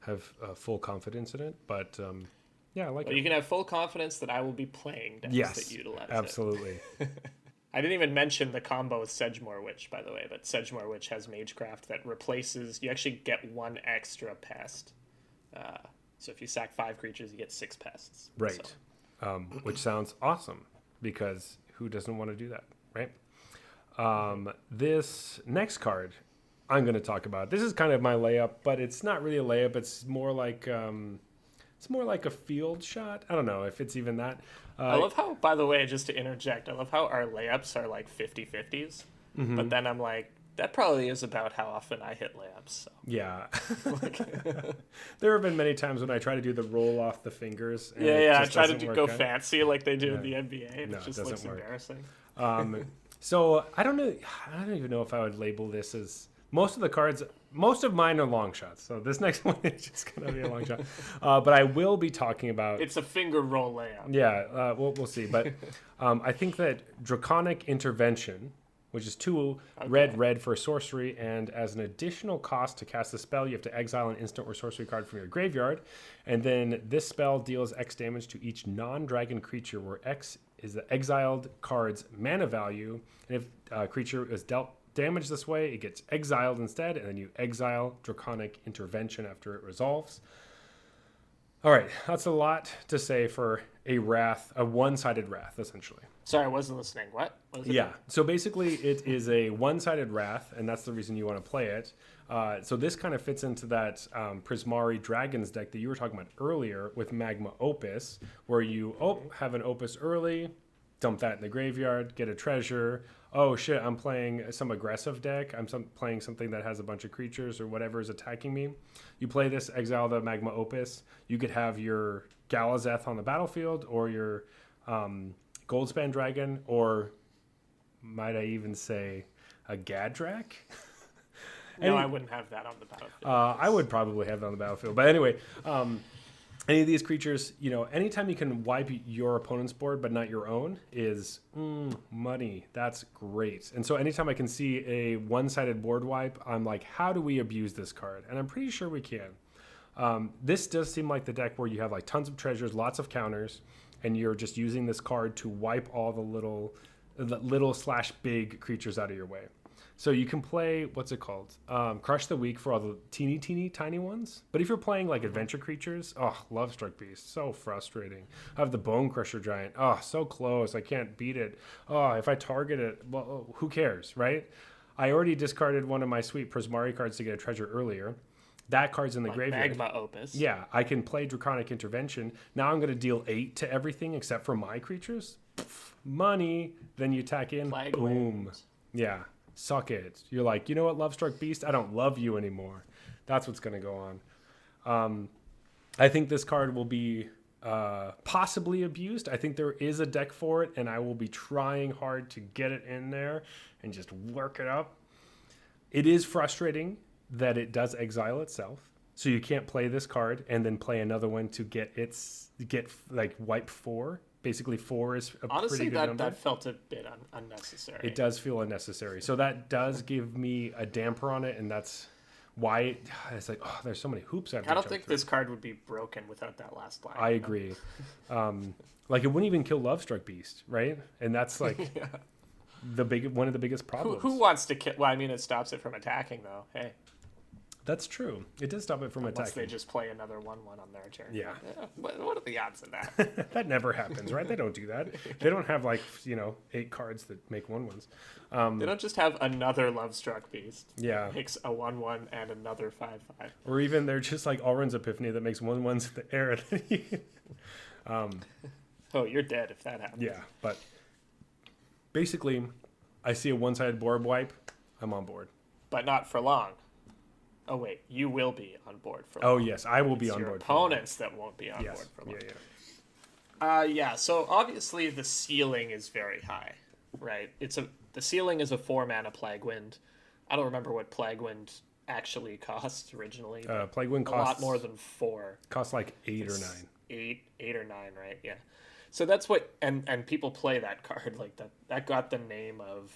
have full confidence in it, but I like it. You can have full confidence that I will be playing decks that utilize absolutely. it. I didn't even mention the combo with Sedgemoor Witch, by the way, but Sedgemoor Witch has Magecraft that replaces... You actually get one extra pest. So if you sack 5 creatures, you get 6 pests. Right. So. Which sounds awesome, because who doesn't want to do that, right? This next card I'm going to talk about. This is kind of my layup, but it's not really a layup. It's more like... It's more like a field shot. I don't know if it's even that. I love how, by the way, just to interject, I love how our layups are like 50-50s. Mm-hmm. But then I'm like, that probably is about how often I hit layups. So. Yeah. There have been many times when I try to do the roll off the fingers. And I try to go fancy like they do in the NBA. And it just looks embarrassing. So I don't know. I don't even know if I would label this as... Most of mine are long shots, so this next one is just going to be a long shot. But I will be talking about... It's a finger roll layup. Yeah, we'll see. But I think that Draconic Intervention, which is 2 red for sorcery, and as an additional cost to cast a spell, you have to exile an instant or sorcery card from your graveyard. And then this spell deals X damage to each non-dragon creature, where X is the exiled card's mana value. And if a creature is dealt damage this way, it gets exiled instead, and then you exile Draconic Intervention after it resolves. All right, that's a lot to say for a one-sided wrath, essentially. Sorry, I wasn't listening. What was it? Yeah, so basically it is a one-sided wrath, and that's the reason you want to play it. So this kind of fits into that Prismari Dragons deck that you were talking about earlier with Magma Opus, where you have an Opus early, dump that in the graveyard, get a treasure. Oh shit, I'm playing some aggressive deck. I'm playing something that has a bunch of creatures or whatever is attacking me. You play this, exile the Magma Opus. You could have your Galazeth on the battlefield, or your Goldspan Dragon, or might I even say a Gadrak? No, I wouldn't have that on the battlefield. I would probably have that on the battlefield. But anyway... any of these creatures, anytime you can wipe your opponent's board but not your own is money. That's great. And so anytime I can see a one-sided board wipe, I'm like, how do we abuse this card? And I'm pretty sure we can. This does seem like the deck where you have like tons of treasures, lots of counters, and you're just using this card to wipe all the little/big creatures out of your way. So you can play, what's it called? Crush the Weak for all the teeny tiny ones. But if you're playing like adventure creatures, Lovestruck Beast, so frustrating. I have the Bone Crusher Giant, so close, I can't beat it. If I target it, well, who cares, right? I already discarded one of my sweet Prismari cards to get a treasure earlier. That card's in the graveyard. Magma Opus. Yeah, I can play Draconic Intervention. Now I'm going to deal 8 to everything except for my creatures. Money. Then you attack in. Flag boom. wins. Yeah. Suck it. You're like, you know what, Lovestruck Beast? I don't love you anymore. That's what's going to go on. I think this card will be possibly abused. I think there is a deck for it, and I will be trying hard to get it in there and just work it up. It is frustrating that it does exile itself. So you can't play this card and then play another one to get wipe 4. Basically, 4 is a pretty good number. That felt a bit unnecessary. It does feel unnecessary. So that does give me a damper on it, and that's why it's like, there's so many hoops I have to jump think through. this card would be broken without that last line. I agree. Like, it wouldn't even kill Lovestruck Beast, right? And that's like one of the biggest problems. Who wants to kill? Well, I mean, it stops it from attacking, though. Hey. That's true. It does stop it from Unless attacking. they just play another 1/1 on their turn. Yeah. What are the odds of that? That never happens, right? They don't do that. They don't have 8 cards that make 1/1s. They don't just have another Lovestruck Beast. Yeah. Makes a 1/1 and another 5/5. Or even they're just like Alrund's Epiphany that makes 1/1s in the air. Oh, you're dead if that happens. Yeah, but basically, I see a one-sided board wipe, I'm on board. But not for long. Oh wait, you will be on board for long. Oh yes, I will be It's on your board. opponents that won't be on Yes. board for long. Yeah. Yeah. So obviously the ceiling is very high, right? The ceiling is a 4-mana Plaguewind. I don't remember what Plaguewind actually cost originally. Plaguewind a costs lot more than 4. Costs like 8 or 9. 8 or 9, right? Yeah. So that's what and people play that card like that. That got the name of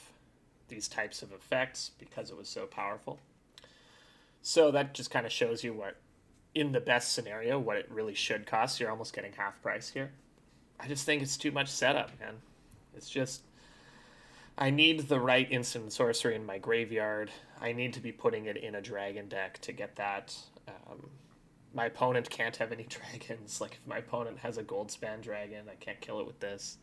these types of effects because it was so powerful. So that just kind of shows you what, in the best scenario, what it really should cost. You're almost getting half price here. I just think it's too much setup, man. It's just, I need the right instant sorcery in my graveyard. I need to be putting it in a dragon deck to get that. My opponent can't have any dragons. Like, if my opponent has a Goldspan dragon, I can't kill it with this.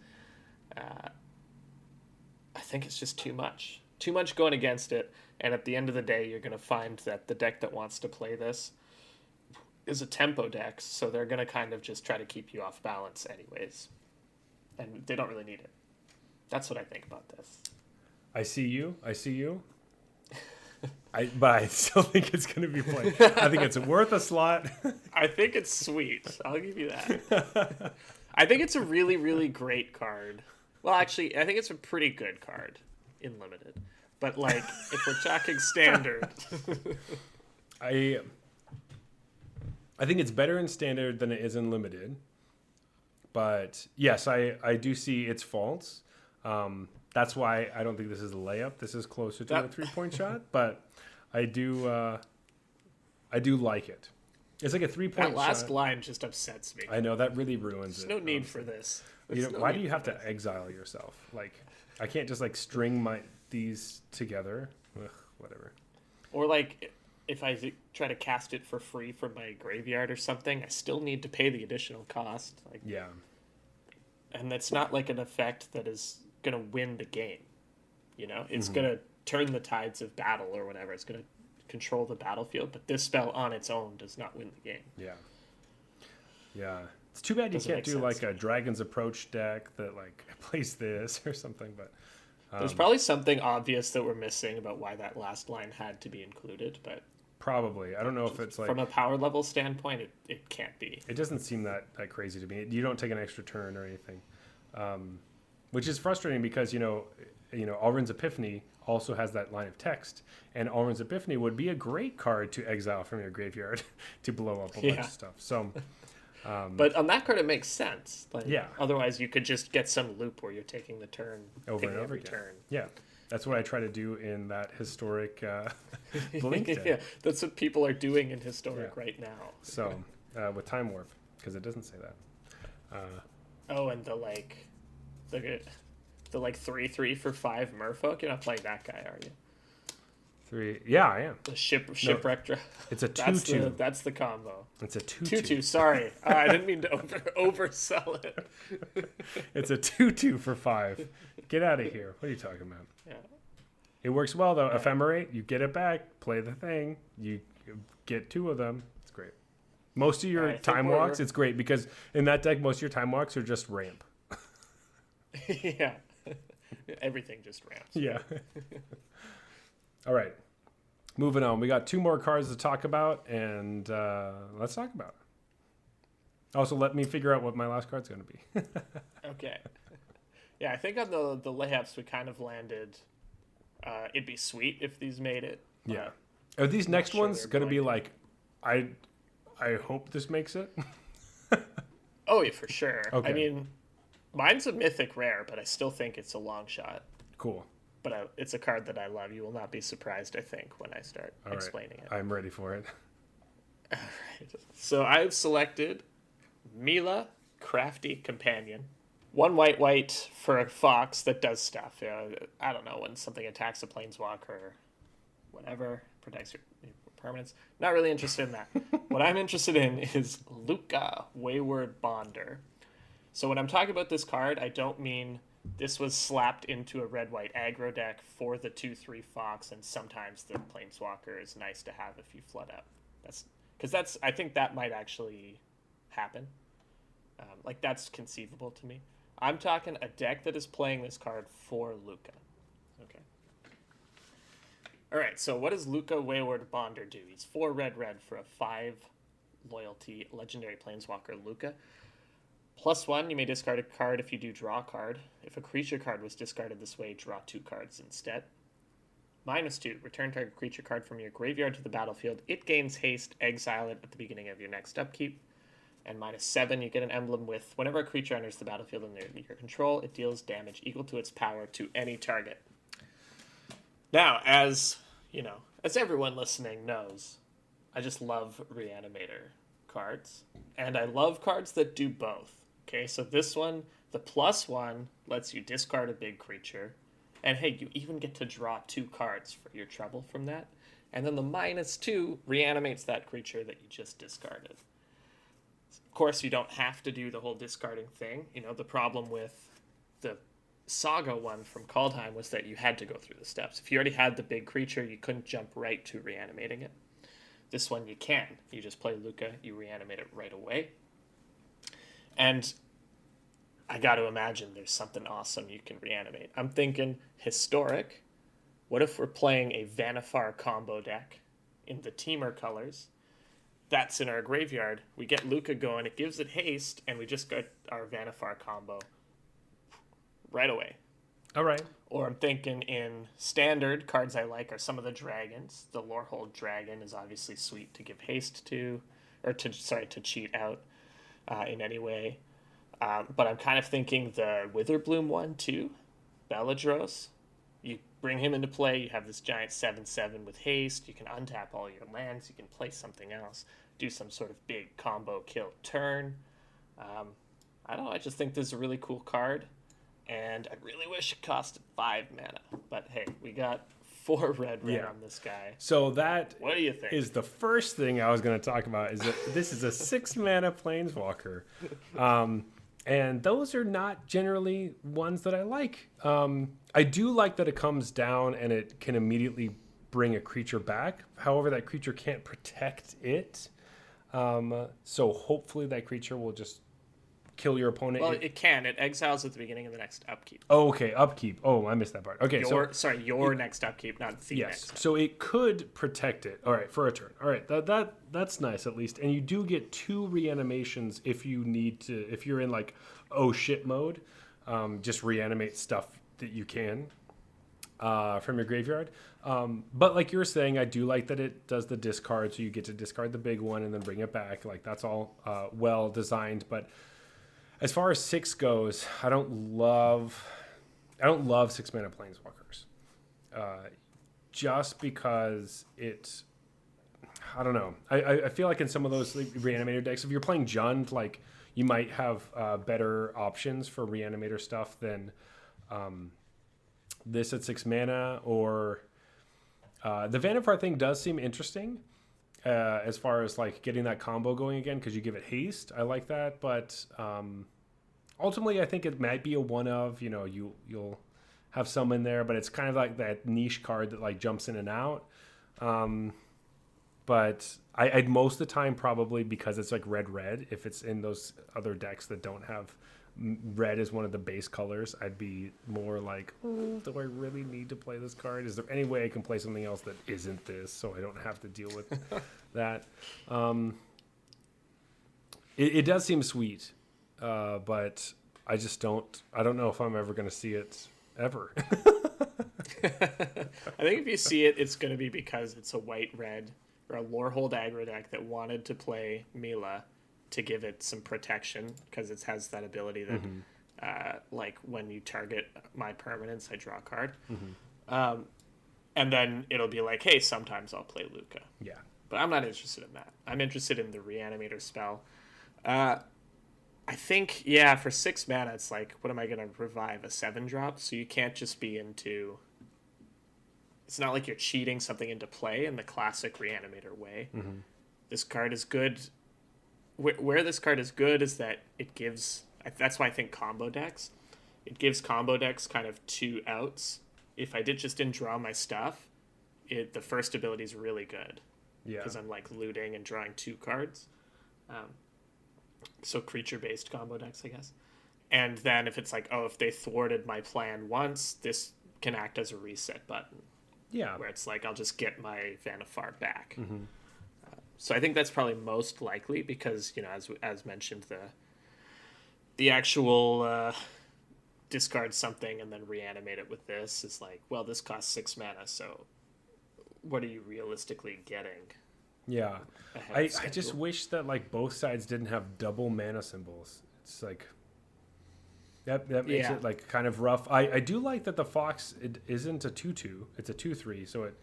I think it's just too much. Too much going against it, and at the end of the day, you're going to find that the deck that wants to play this is a tempo deck, so they're going to kind of just try to keep you off balance anyways. And they don't really need it. That's what I think about this. I see you. But I still think it's going to be played. I think it's worth a slot. I think it's sweet. I'll give you that. I think it's a really, really great card. Well, actually, I think it's a pretty good card in Limited. But, like, if we're talking Standard... I think it's better in Standard than it is in Limited. But, yes, I do see its faults. That's why I don't think this is a layup. This is closer to a 3-point shot. But I do like it. It's like a 3-point shot. That last line just upsets me. I know, that really ruins it. There's no need for this. Why do you have to exile yourself? Like, I can't just, like, string these together. Ugh, whatever. Or, like, if I try to cast it for free from my graveyard or something, I still need to pay the additional cost. Like, yeah. And that's not, like, an effect that is going to win the game. You know? It's going to turn the tides of battle or whatever. It's going to control the battlefield. But this spell on its own does not win the game. Yeah. Yeah. It's too bad you can't do, like, a Dragon's Approach deck that, like, plays this or something, but... There's probably something obvious that we're missing about why that last line had to be included, but... Probably. I don't know if it's, like... From a power level standpoint, it can't be. It doesn't seem that crazy to me. You don't take an extra turn or anything. Which is frustrating because, Alrund's Epiphany also has that line of text, and Alrund's Epiphany would be a great card to exile from your graveyard to blow up a bunch of stuff. So... but on that card, it makes sense. Like, yeah. Otherwise, you could just get some loop where you're taking the turn over and over every again. turn. Yeah, that's what I try to do in that historic Blink deck. Yeah, that's what people are doing in historic right now. So with Time Warp, because it doesn't say that. And the 3/3 for 5 Merfolk. You're not playing that guy, are you? 3. Yeah, I am. The shipwreck. It's a 2/2. That's the combo. It's a 2/2. 2/2. Sorry, I didn't mean to oversell it. It's a 2/2 for 5. Get out of here. What are you talking about? Yeah. It works well though. Ephemerate, you get it back, play the thing, you get 2 of them. It's great. Most of your time walks, it's great because in that deck, most of your time walks are just ramp. Yeah. Everything just ramps. Yeah. All right. Moving on. We got 2 more cards to talk about, and let's talk about it. Also, let me figure out what my last card's going to be. Okay. Yeah, I think on the layups we kind of landed. It'd be sweet if these made it. Yeah. Are these next ones going to be like, I hope this makes it? Oh, yeah, for sure. Okay. I mean, mine's a mythic rare, but I still think it's a long shot. Cool. But it's a card that I love. You will not be surprised, I think, when I start explaining it. I'm ready for it. All right. So I've selected Mila, Crafty Companion. 1 white for a fox that does stuff. I don't know, when something attacks a planeswalker or whatever, protects your permanents. Not really interested in that. What I'm interested in is Luca, Wayward Bonder. So when I'm talking about this card, I don't mean this was slapped into a red-white aggro deck for the 2/3 Fox, and sometimes the Planeswalker is nice to have if you flood out. I think that might actually happen. Like, that's conceivable to me. I'm talking a deck that is playing this card for Luca. Okay. All right, so what does Luca Wayward Bonder do? He's 4 red for a 5 loyalty legendary Planeswalker Luca. +1, you may discard a card if you do draw a card. If a creature card was discarded this way, draw 2 cards instead. -2, return target creature card from your graveyard to the battlefield. It gains haste, exile it at the beginning of your next upkeep. And -7, you get an emblem with whenever a creature enters the battlefield under your control, it deals damage equal to its power to any target. Now, as everyone listening knows, I just love Reanimator cards. And I love cards that do both. Okay, so this one, the +1, lets you discard a big creature. And hey, you even get to draw 2 cards for your trouble from that. And then the -2 reanimates that creature that you just discarded. Of course, you don't have to do the whole discarding thing. The problem with the Saga one from Kaldheim was that you had to go through the steps. If you already had the big creature, you couldn't jump right to reanimating it. This one you can. You just play Luca, you reanimate it right away. And I got to imagine there's something awesome you can reanimate. I'm thinking historic. What if we're playing a Vannifar combo deck in the Teamer colors? That's in our graveyard. We get Luca going, it gives it haste, and we just got our Vannifar combo right away. All right. Or I'm thinking in standard, cards I like are some of the dragons. The Lorehold Dragon is obviously sweet to give haste to, to cheat out in any way. But I'm kind of thinking the Witherbloom one too, Beladros. You bring him into play, you have this giant 7/7 with haste, you can untap all your lands, you can play something else, do some sort of big combo kill turn. I don't know, I just think this is a really cool card, and I really wish it costed 5 mana. But hey, we got 4 red on this guy. So that what do you think? Is the first thing I was going to talk about, is that this is a 6 mana Planeswalker. And those are not generally ones that I like. I do like that it comes down and it can immediately bring a creature back. However, that creature can't protect it. So hopefully that creature will just kill your opponent. Well, it can. It exiles at the beginning of the next upkeep. Oh, okay. Upkeep. Oh, I missed that part. Okay. Your next upkeep, not the next upkeep. So it could protect it. All right, for a turn. All right, that's nice at least. And you do get 2 reanimations if you need to. If you're in like oh shit mode, just reanimate stuff that you can from your graveyard. But like you were saying, I do like that it does the discard, so you get to discard the big one and then bring it back. Like that's all well designed, but as far as 6 goes, I don't love 6 mana Planeswalkers. Just because I don't know. I feel like in some of those Reanimator decks, if you're playing Jund, like you might have better options for Reanimator stuff than this at 6 mana. Or the Vannifar thing does seem interesting. As far as like getting that combo going again, because you give it haste. I like that, but ultimately I think it might be a one of, you'll have some in there, but it's kind of like that niche card that like jumps in and out. But I'd most of the time probably, because it's like red, if it's in those other decks that don't have red as one of the base colors, I'd be more like, do I really need to play this card? Is there any way I can play something else that isn't this, so I don't have to deal with that? It does seem sweet, but I don't know if I'm ever going to see it ever. I think if you see it, it's going to be because it's a white-red or a Lorehold aggro deck that wanted to play Mila to give it some protection, because it has that ability that, like, when you target my permanents, I draw a card. And then it'll be like, hey, sometimes I'll play Luca. Yeah. But I'm not interested in that. I'm interested in the Reanimator spell. I think, for 6 mana, it's like, what am I going to revive? A 7-drop? So you can't just be into it's not like you're cheating something into play in the classic Reanimator way. Mm-hmm. This card is good. Where this card is good is that it gives... That's why I think combo decks. It gives combo decks kind of 2 outs. If I didn't draw my stuff, the first ability is really good. Yeah. Because I'm like looting and drawing 2 cards. So creature-based combo decks, I guess. And then if it's like, oh, if they thwarted my plan once, this can act as a reset button. Yeah. Where it's like, I'll just get my Vanifar back. Mm-hmm. So I think that's probably most likely because, as mentioned, the actual discard something and then reanimate it with this is like, well, this costs 6 mana, so what are you realistically getting? Yeah. I just wish that like both sides didn't have double mana symbols. It's like that makes it like kind of rough. I do like that the Fox, it isn't a 2/2, it's a 2/3, so it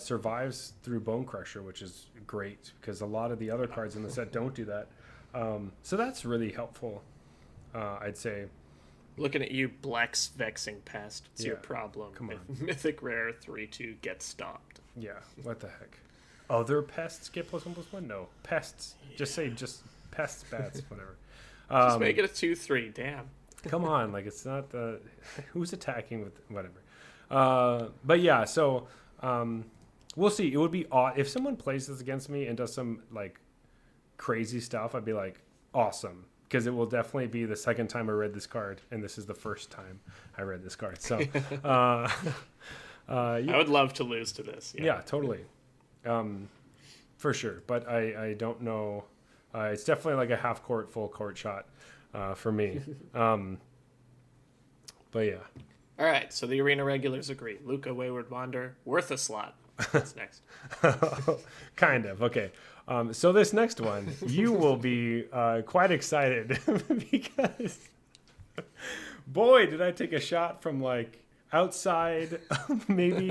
survives through Bone Crusher, which is great because a lot of the other cards in the set don't do that. So that's really helpful, I'd say. Looking at you, Black's Vexing Pest. It's your problem. Come on. Mythic Rare 3/2 get stopped. Yeah, what the heck? Other pests get +1/+1? No. Pests. Yeah. Just say pests, bats, whatever. Just make it a 2/3, damn. Come on, like it's not the... Who's attacking with... Whatever. But yeah, so we'll see. It would be odd. If someone plays this against me and does some like crazy stuff, I'd be like, awesome. Because it will definitely be the second time I read this card, and this is the first time I read this card. So, yeah. I would love to lose to this. Yeah, totally, for sure. But I don't know. It's definitely like a half court, full court shot for me. But yeah. All right. So the arena regulars agree. Luca, Wayward Wander, worth a slot. What's next? Kind of. Okay. So this next one, you will be quite excited because, boy, did I take a shot from like outside, maybe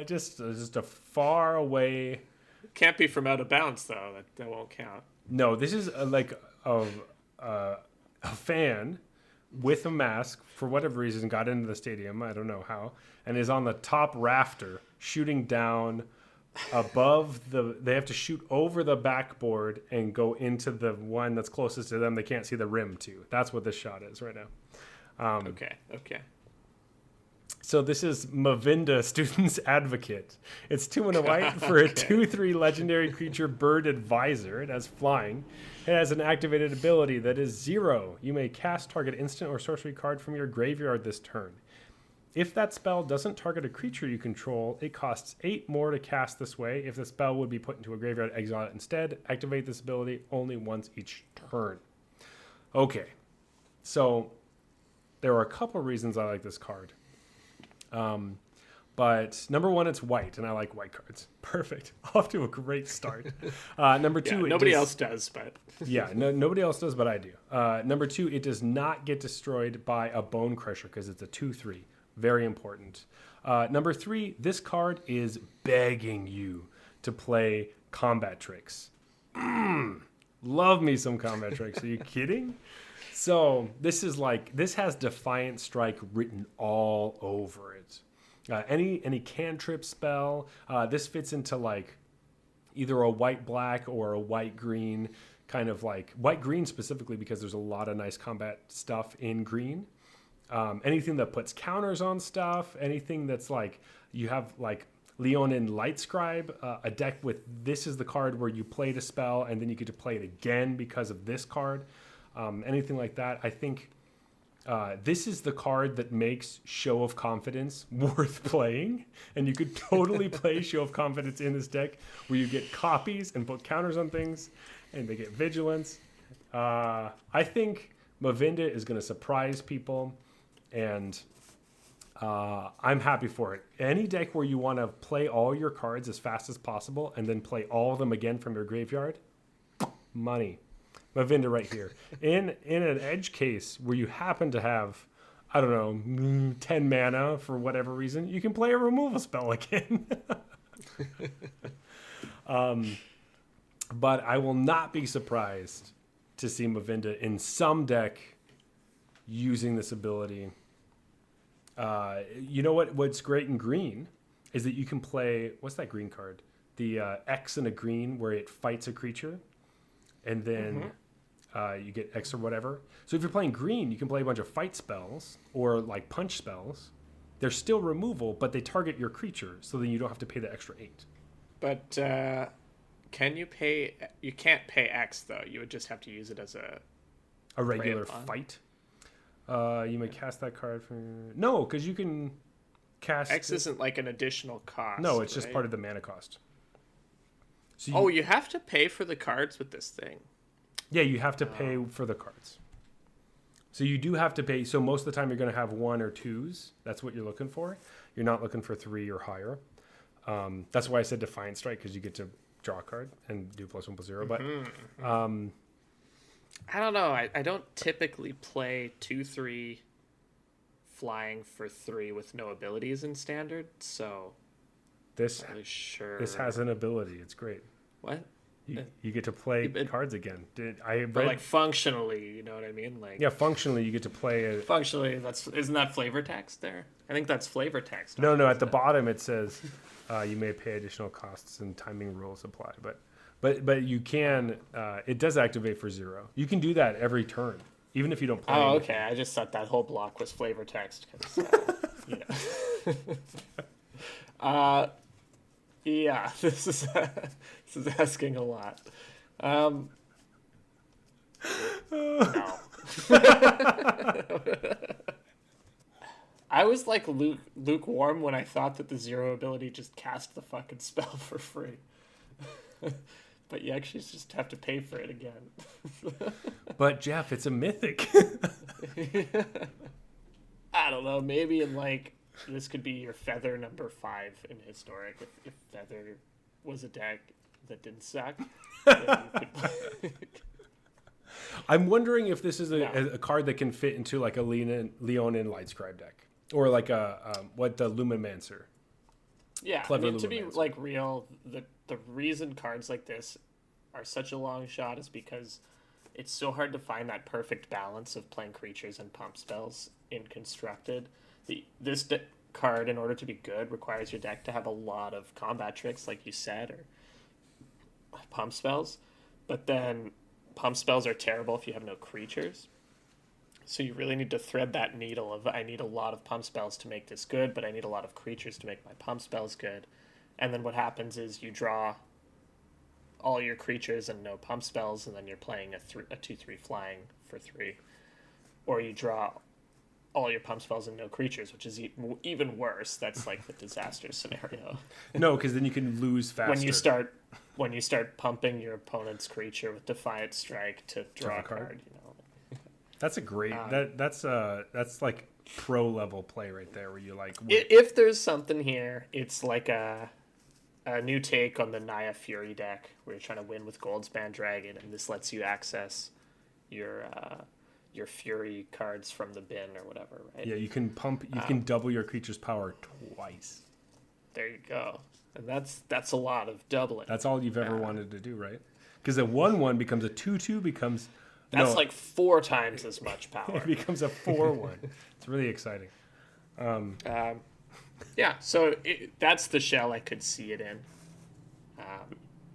just a far away. Can't be from out of bounds though. That won't count. No, this is a fan with a mask for whatever reason got into the stadium. I don't know how, and is on the top rafter shooting down. Above they have to shoot over the backboard and go into the one that's closest to them. They can't see the rim to. That's what this shot is right now. Okay. So this is Mavinda, Student's Advocate. It's 2 and a white for a 2/3 legendary creature, Bird Advisor. It has flying. It has an activated ability that is 0. You may cast target instant or sorcery card from your graveyard this turn. If that spell doesn't target a creature you control, it costs 8 more to cast this way. If the spell would be put into a graveyard, exile it instead. Activate this ability only once each turn. Okay, so there are a couple of reasons I like this card. But number one, it's white, and I like white cards. Perfect. Off to a great start. Number two, nobody else does, but yeah, nobody else does, but I do. Number 2, it does not get destroyed by a Bone Crusher because it's a 2/3. Very important. Number 3, this card is begging you to play combat tricks. Love me some combat tricks. Are you kidding? So this has Defiant Strike written all over it. Any cantrip spell. This fits into like either a white-black or a white-green, kind of like white-green specifically because there's a lot of nice combat stuff in green. Anything that puts counters on stuff, anything that's like you have like Leonin Light Scribe, a deck with this is the card where you played a spell and then you get to play it again because of this card. Anything like that. I think this is the card that makes Show of Confidence worth playing, and you could totally play Show of Confidence in this deck where you get copies and put counters on things and they get vigilance. I think Mavinda is going to surprise people. And I'm happy for it. Any deck where you want to play all your cards as fast as possible and then play all of them again from your graveyard, money. Mavinda right here. In an edge case where you happen to have, I don't know, 10 mana for whatever reason, you can play a removal spell again. But I will not be surprised to see Mavinda in some deck using this ability. You know what's great in green is that you can play, what's that green card? The X and a green where it fights a creature, and then you get X or whatever. So if you're playing green, you can play a bunch of fight spells or like punch spells. They're still removal, but they target your creature, so then you don't have to pay the extra 8. But can you pay? You can't pay X though. You would just have to use it as a regular fight. You may cast that card for no, because you can cast. X isn't like an additional cost. No, it's just part of the mana cost. So you have to pay for the cards with this thing. Yeah, you have to pay for the cards. So you do have to pay. So most of the time you're going to have 1 or 2s. That's what you're looking for. You're not looking for 3 or higher. That's why I said Defiant Strike, because you get to draw a card and do +1/+0. But I don't know. I don't typically play 2/3 flying for 3 with no abilities in standard. So this really sure. This has an ability. It's great. What? You get to play cards again. But like functionally, you know what I mean? Like functionally, you get to play it. Functionally, isn't that flavor text there? I think that's flavor text. No. At the bottom it says you may pay additional costs and timing rules apply. But you can. It does activate for 0. You can do that every turn, even if you don't play. Oh, okay. I just thought that whole block was flavor text. You know. Yeah, this is asking a lot. No. I was like lukewarm when I thought that the 0 ability just cast the fucking spell for free. But you actually just have to pay for it again. But Jeff, it's a mythic. I don't know. Maybe in like this could be your Feather number 5 in Historic. If Feather was a deck that didn't suck. I'm wondering if this is a card that can fit into like a Leonin Lightscribe deck, or like the Lumimancer. Yeah, clever. I mean, to be like real, the reason cards like this are such a long shot is because it's so hard to find that perfect balance of playing creatures and pump spells in Constructed. This card, in order to be good, requires your deck to have a lot of combat tricks, like you said, or pump spells. But then pump spells are terrible if you have no creatures. So you really need to thread that needle of, I need a lot of pump spells to make this good, but I need a lot of creatures to make my pump spells good. And then what happens is you draw all your creatures and no pump spells, and then you're playing a 2/3 flying for 3. Or you draw all your pump spells and no creatures, which is even worse. That's like the disaster scenario. No, because then you can lose faster. When you start pumping your opponent's creature with Defiant Strike to draw a card, you know. That's a great. That's like pro level play right there, where you like. If there's something here, it's like a new take on the Naya Fury deck, where you're trying to win with Goldspan Dragon, and this lets you access your Fury cards from the bin or whatever, right? Yeah, you can pump. You can double your creature's power twice. There you go, and that's a lot of doubling. That's all you've ever wanted to do, right? Because a 1/1 becomes a 2/2 becomes. That's like 4 times as much power. It becomes a 4/1. It's really exciting. Yeah, so that's the shell I could see it in.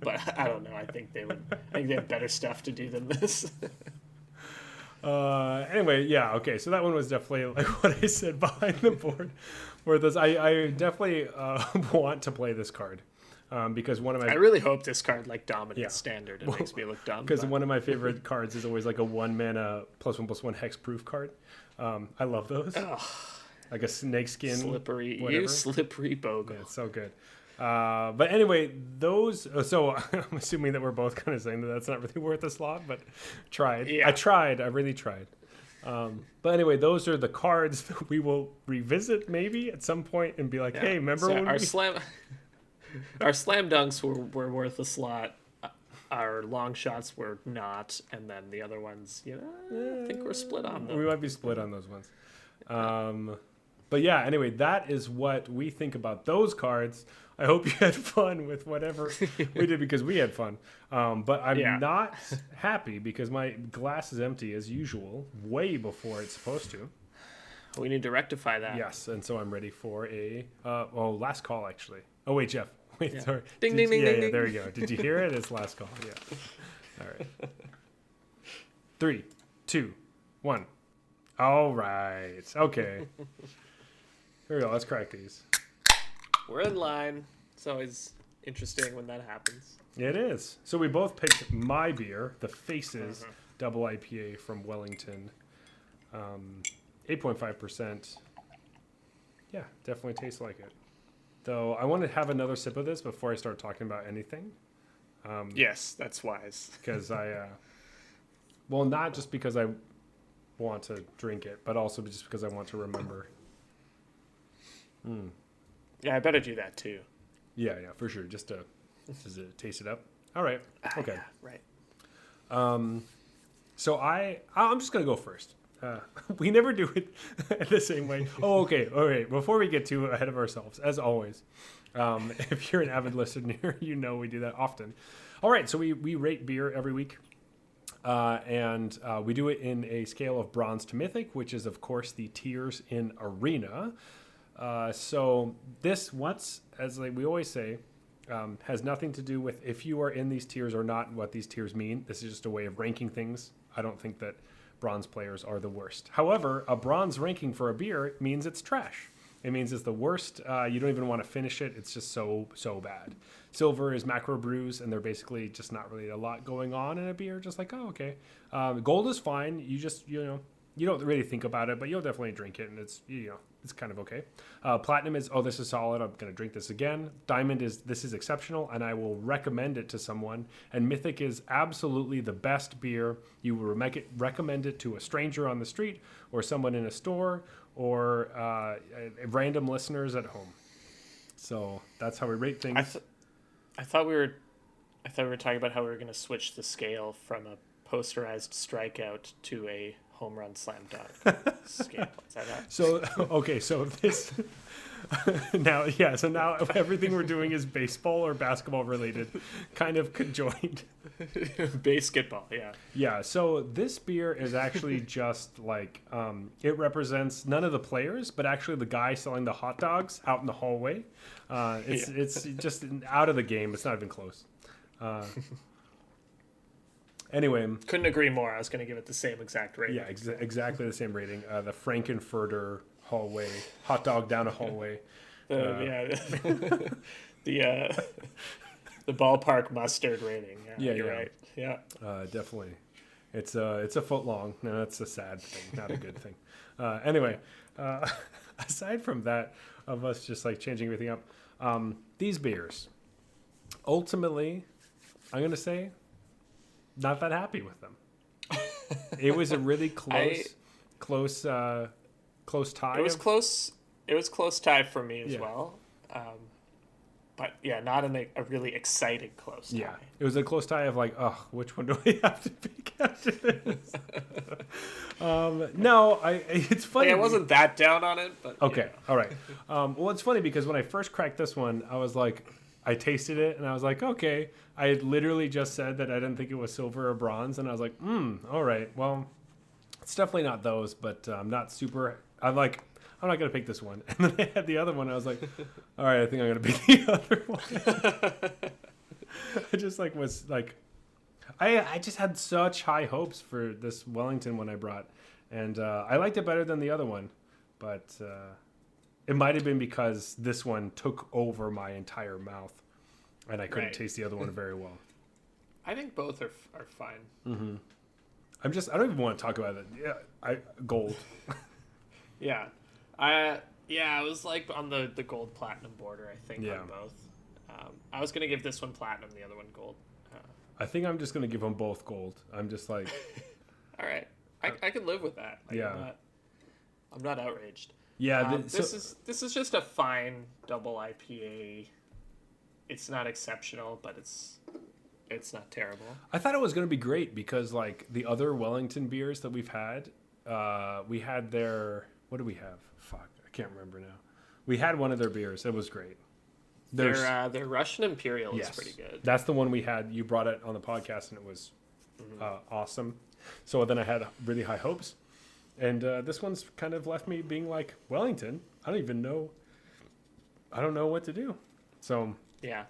But I don't know. I think they have better stuff to do than this. Anyway, yeah, okay. So that one was definitely like what I said behind the board. Where this, I definitely want to play this card. Because one of my I really hope this card like dominates standard and makes me look dumb. Because one of my favorite cards is always like a 1-mana +1/+1 hexproof card. I love those. Ugh. Like a snakeskin. Slippery, whatever. you slippery bogo. Yeah, it's so good. But anyway, those. So I'm assuming that we're both kind of saying that that's not really worth a slot, but tried. Yeah. I tried. I really tried. But anyway, those are the cards that we will revisit maybe at some point and be like, hey, remember when our slam dunks were worth a slot. Our long shots were not, and then the other ones, I think we're split on them. We might be split on those ones. But yeah, anyway, that is what we think about those cards. I hope you had fun with whatever we did, because we had fun. But I'm not happy because my glass is empty as usual, way before it's supposed to. We need to rectify that. Yes, and so I'm ready for a last call actually. Oh wait, Jeff. Wait, Yeah. sorry. Ding, ding, ding, yeah, ding, ding. there you go. Did you hear it? It's last call. Yeah. All right. 3, 2, 1. All right. Okay. Here we go. Let's crack these. We're in line. It's always interesting when that happens. It is. So we both picked my beer, the Faces Double IPA from Wellington. 8.5%. Yeah, definitely tastes like it. Though I want to have another sip of this before I start talking about anything. Yes, that's wise. Because well, not just because I want to drink it, but also just because I want to remember. Yeah, I better do that too. Yeah, for sure. Just to taste it up. All right. Okay. Yeah, right. So I'm just gonna go first. We never do it the same way. Oh, okay. All right. Before we get too ahead of ourselves, as always, if you're an avid listener, you know we do that often. All right. So we rate beer every week, and we do it in a scale of bronze to mythic, which is of course the tiers in Arena. So this as we always say, has nothing to do with if you are in these tiers or not and what these tiers mean. This is just a way of ranking things. I don't think that bronze players are the worst. However, a bronze ranking for a beer means it's trash. It means it's the worst. You don't even want to finish it. It's just so bad. Silver is macro brews, and they're basically just not really a lot going on in a beer. Just like, oh, okay. Gold is fine. You just, you don't really think about it, but you'll definitely drink it, and it's, it's kind of okay. Platinum is, oh, this is solid. I'm going to drink this again. Diamond is, this is exceptional, and I will recommend it to someone. And Mythic is absolutely the best beer. You will recommend it to a stranger on the street or someone in a store or random listeners at home. So that's how we rate things. I thought we were talking about how we were going to switch the scale from a posterized strikeout to a home run slam dunk scale. Is that right? So, okay, so this now everything we're doing is baseball or basketball related, kind of conjoined. Basketball, yeah. Yeah, so this beer is actually just like, it represents none of the players, but actually the guy selling the hot dogs out in the hallway. It's just out of the game. It's not even close. Anyway. Couldn't agree more. I was going to give it the same exact rating. Yeah, exactly the same rating. The Frankenfurter hallway, hot dog down a hallway. The ballpark mustard rating. Yeah, you're right. Yeah. Definitely. It's a foot long. No, that's a sad thing, not a good thing. Anyway, aside from that, of us just like changing everything up, these beers, ultimately, I'm going to say, not that happy with them. It was a really close tie. It was close. It was close tie for me as well. But yeah, not in a really exciting close tie. Yeah, it was a close tie of like, oh, which one do we have to pick after this? No, it's funny. I wasn't that down on it, but okay, all right. Well, it's funny because when I first cracked this one, I was like, I tasted it and I was like, okay. I had literally just said that I didn't think it was silver or bronze, and I was like, all right. Well, it's definitely not those, but I'm not going to pick this one. And then I had the other one. I was like, all right, I think I'm going to pick the other one. I just was I just had such high hopes for this Wellington one I brought. And I liked it better than the other one. But it might have been because this one took over my entire mouth. And I couldn't taste the other one very well. I think both are fine. Mm-hmm. I don't even want to talk about it. Yeah, gold. Yeah. I was like on the gold platinum border, I think, on both. I was going to give this one platinum, the other one gold. I think I'm just going to give them both gold. I'm just like... All right. I can live with that. I'm not outraged. Yeah. This is just a fine double IPA. It's not exceptional, but it's not terrible. I thought it was going to be great because like the other Wellington beers that we've had, we had their... What do we have? Fuck, I can't remember now. We had one of their beers. It was great. Their Russian Imperial is pretty good. That's the one we had. You brought it on the podcast, and it was awesome. So then I had really high hopes. And this one's kind of left me being like, Wellington, I don't know what to do. So, Yeah.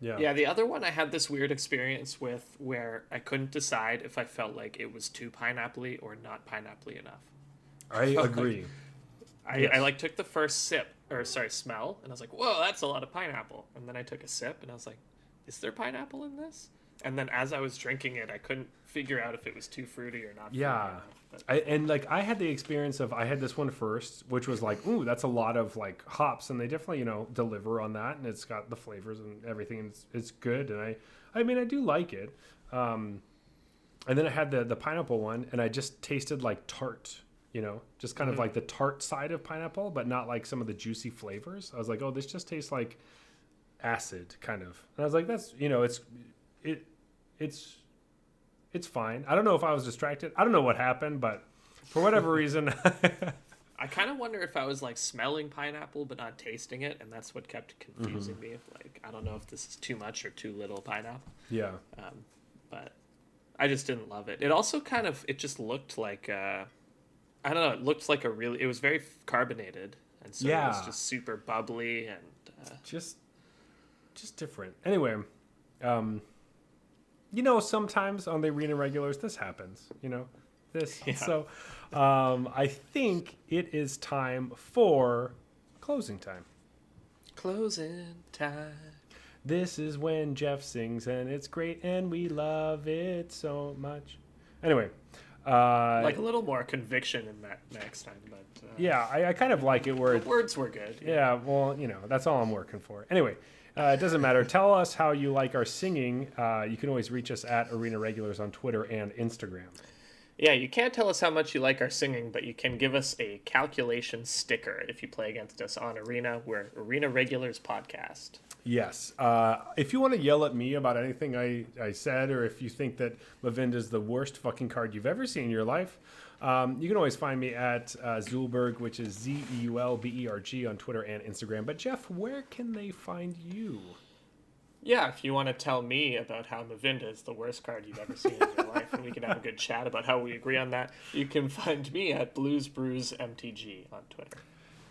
yeah. Yeah, the other one I had this weird experience with where I couldn't decide if I felt like it was too pineapple-y or not pineapple-y enough. I agree. I like took the first smell, and I was like, whoa, that's a lot of pineapple. And then I took a sip, and I was like, is there pineapple in this? And then as I was drinking it, I couldn't figure out if it was too fruity or not. Yeah. I had the experience of, I had this one first, which was like, ooh, that's a lot of like hops, and they definitely, deliver on that, and it's got the flavors and everything, and it's good, and I mean, I do like it. And then I had the pineapple one, and I just tasted like tart, just kind of like the tart side of pineapple, but not like some of the juicy flavors. I was like, oh, this just tastes like acid, kind of. And I was like, that's, it's fine. I don't know if I was distracted. I don't know what happened, but for whatever reason, I kind of wonder if I was like smelling pineapple but not tasting it, and that's what kept confusing me. Like, I don't know if this is too much or too little pineapple. Yeah. But I just didn't love it. It also it just looked like, I don't know, it looked like it was very carbonated, and so it was just super bubbly and just different. Anyway, sometimes on the Arena Regulars, this happens, this. Yeah. So I think it is time for closing time. Closing time. This is when Jeff sings, and it's great, and we love it so much. Anyway. Like a little more conviction in that next time. But yeah, I kind of like it where... The words were good. Yeah, well, that's all I'm working for. Anyway. It doesn't matter. Tell us how you like our singing. You can always reach us at Arena Regulars on Twitter and Instagram. Yeah, you can't tell us how much you like our singing, but you can give us a calculation sticker if you play against us on Arena. We're Arena Regulars Podcast. Yes. If you want to yell at me about anything I said, or if you think that Mavinda is the worst fucking card you've ever seen in your life, you can always find me at Zulberg, which is Zeulberg on Twitter and Instagram. But Jeff, where can they find you? Yeah, if you want to tell me about how Mavinda is the worst card you've ever seen in your life, and we can have a good chat about how we agree on that, you can find me at BluesBrewsMTG on Twitter.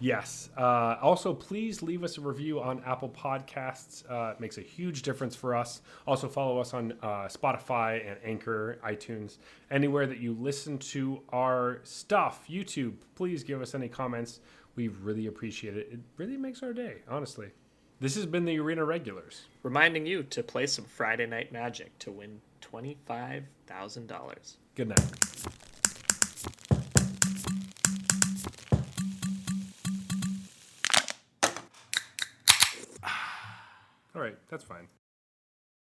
Yes. Also, please leave us a review on Apple Podcasts. It makes a huge difference for us. Also, follow us on Spotify and Anchor, iTunes, anywhere that you listen to our stuff. YouTube, please give us any comments. We really appreciate it. It really makes our day, honestly. This has been the Arena Regulars, reminding you to play some Friday Night Magic to win $25,000. Good night. All right, that's fine.